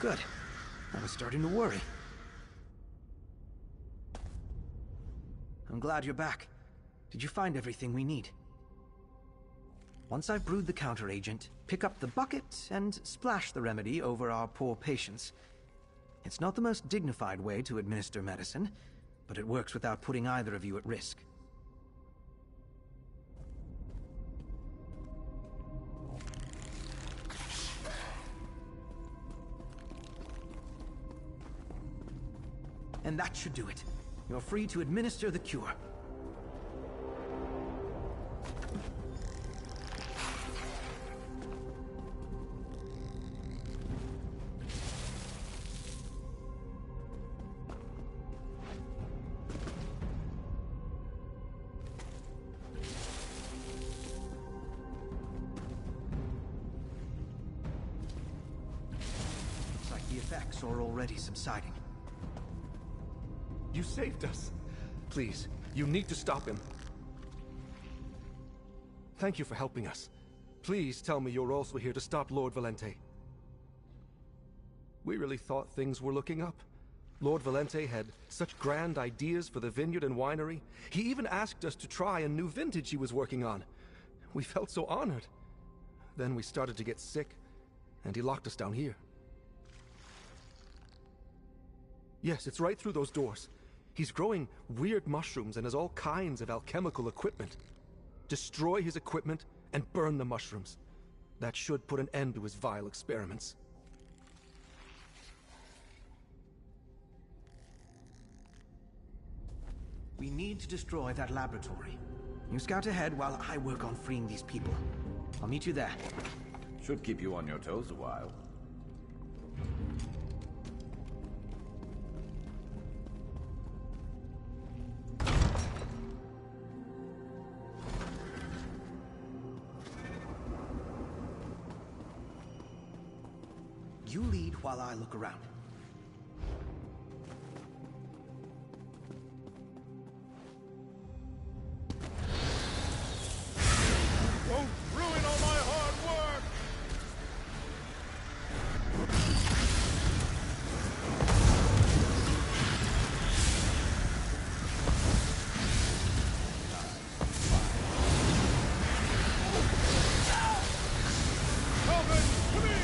Good. I was starting to worry. I'm glad you're back. Did you find everything we need? Once I've brewed the counter-agent, pick up the bucket and splash the remedy over our poor patients. It's not the most dignified way to administer medicine, but it works without putting either of you at risk. And that should do it. You're free to administer the cure. Looks like the effects are already subsiding. You saved us. Please, you need to stop him. Thank you for helping us. Please tell me you're also here to stop Lord Valente. We really thought things were looking up. Lord Valente had such grand ideas for the vineyard and winery. He even asked us to try a new vintage he was working on. We felt so honored. Then we started to get sick, and he locked us down here. Yes, it's right through those doors. He's growing weird mushrooms and has all kinds of alchemical equipment. Destroy his equipment and burn the mushrooms. That should put an end to his vile experiments. We need to destroy that laboratory. You scout ahead while I work on freeing these people. I'll meet you there. Should keep you on your toes a while. You lead while I look around. Don't ruin all my hard work! Calvin, to me!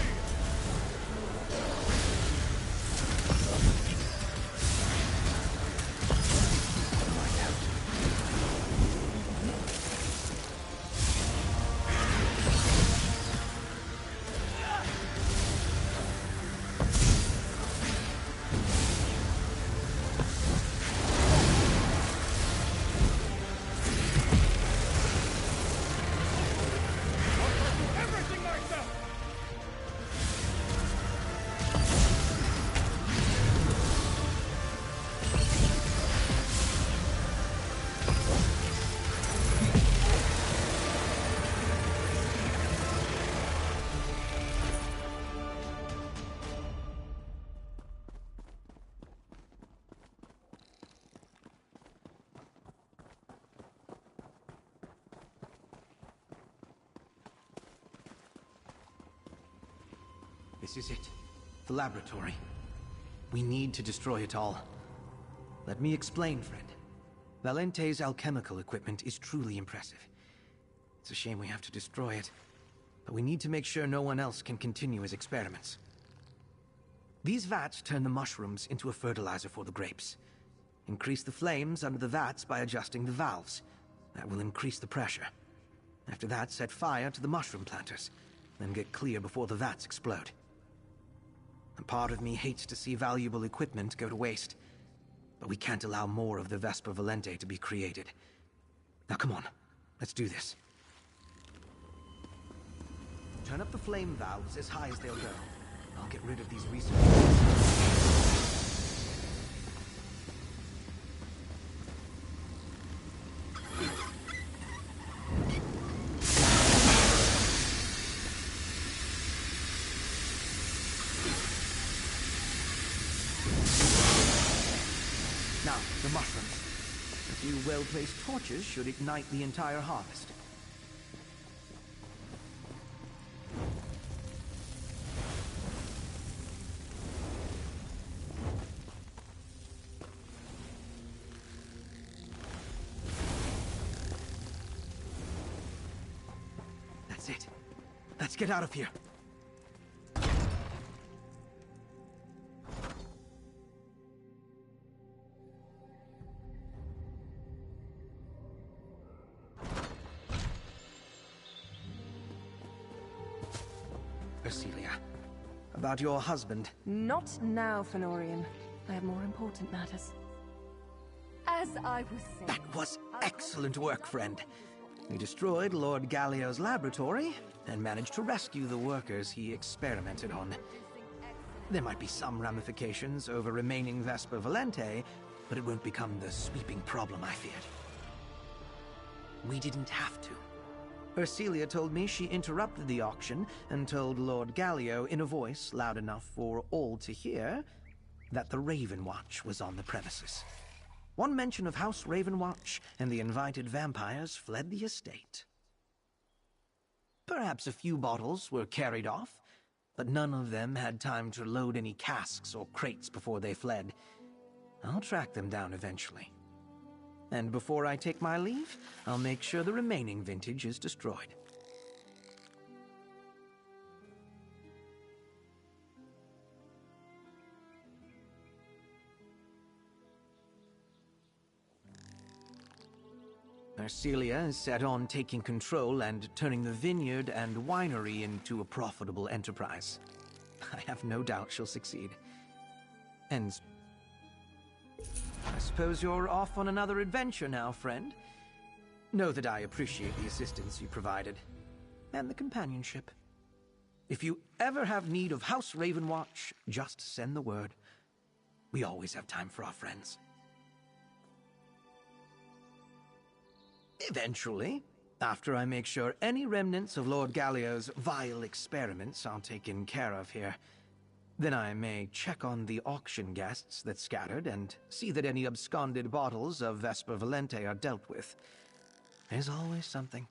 Everything myself! This is it. The laboratory. We need to destroy it all. Let me explain, friend. Valente's alchemical equipment is truly impressive. It's a shame we have to destroy it, but we need to make sure no one else can continue his experiments. These vats turn the mushrooms into a fertilizer for the grapes. Increase the flames under the vats by adjusting the valves. That will increase the pressure. After that, set fire to the mushroom planters, then get clear before the vats explode. A part of me hates to see valuable equipment go to waste, but we can't allow more of the Vesper Valente to be created. Now come on, let's do this. Turn up the flame valves as high as they'll go. I'll get rid of these researchers. Now, the mushrooms. A few well-placed torches should ignite the entire harvest. That's it. Let's get out of here. Cecilia, about your husband. Not now, Fenorian. I have more important matters. I was saying... That was excellent work, friend. We destroyed Lord Gallio's laboratory and managed to rescue the workers he experimented on. There might be some ramifications over remaining Vesper Valente, but it won't become the sweeping problem I feared. We didn't have to. Ursilia told me she interrupted the auction and told Lord Gallio in a voice loud enough for all to hear that the Raven Watch was on the premises. One mention of House Ravenwatch and the invited vampires fled the estate. Perhaps a few bottles were carried off, but none of them had time to load any casks or crates before they fled. I'll track them down eventually. And before I take my leave, I'll make sure the remaining vintage is destroyed. Ursilia is set on taking control and turning the vineyard and winery into a profitable enterprise. I have no doubt she'll succeed. And I suppose you're off on another adventure now, friend. Know that I appreciate the assistance you provided, and the companionship. If you ever have need of House Ravenwatch, just send the word. We always have time for our friends. Eventually, after I make sure any remnants of Lord Gallio's vile experiments are taken care of here, then I may check on the auction guests that scattered and see that any absconded bottles of Vesper Valente are dealt with. There's always something.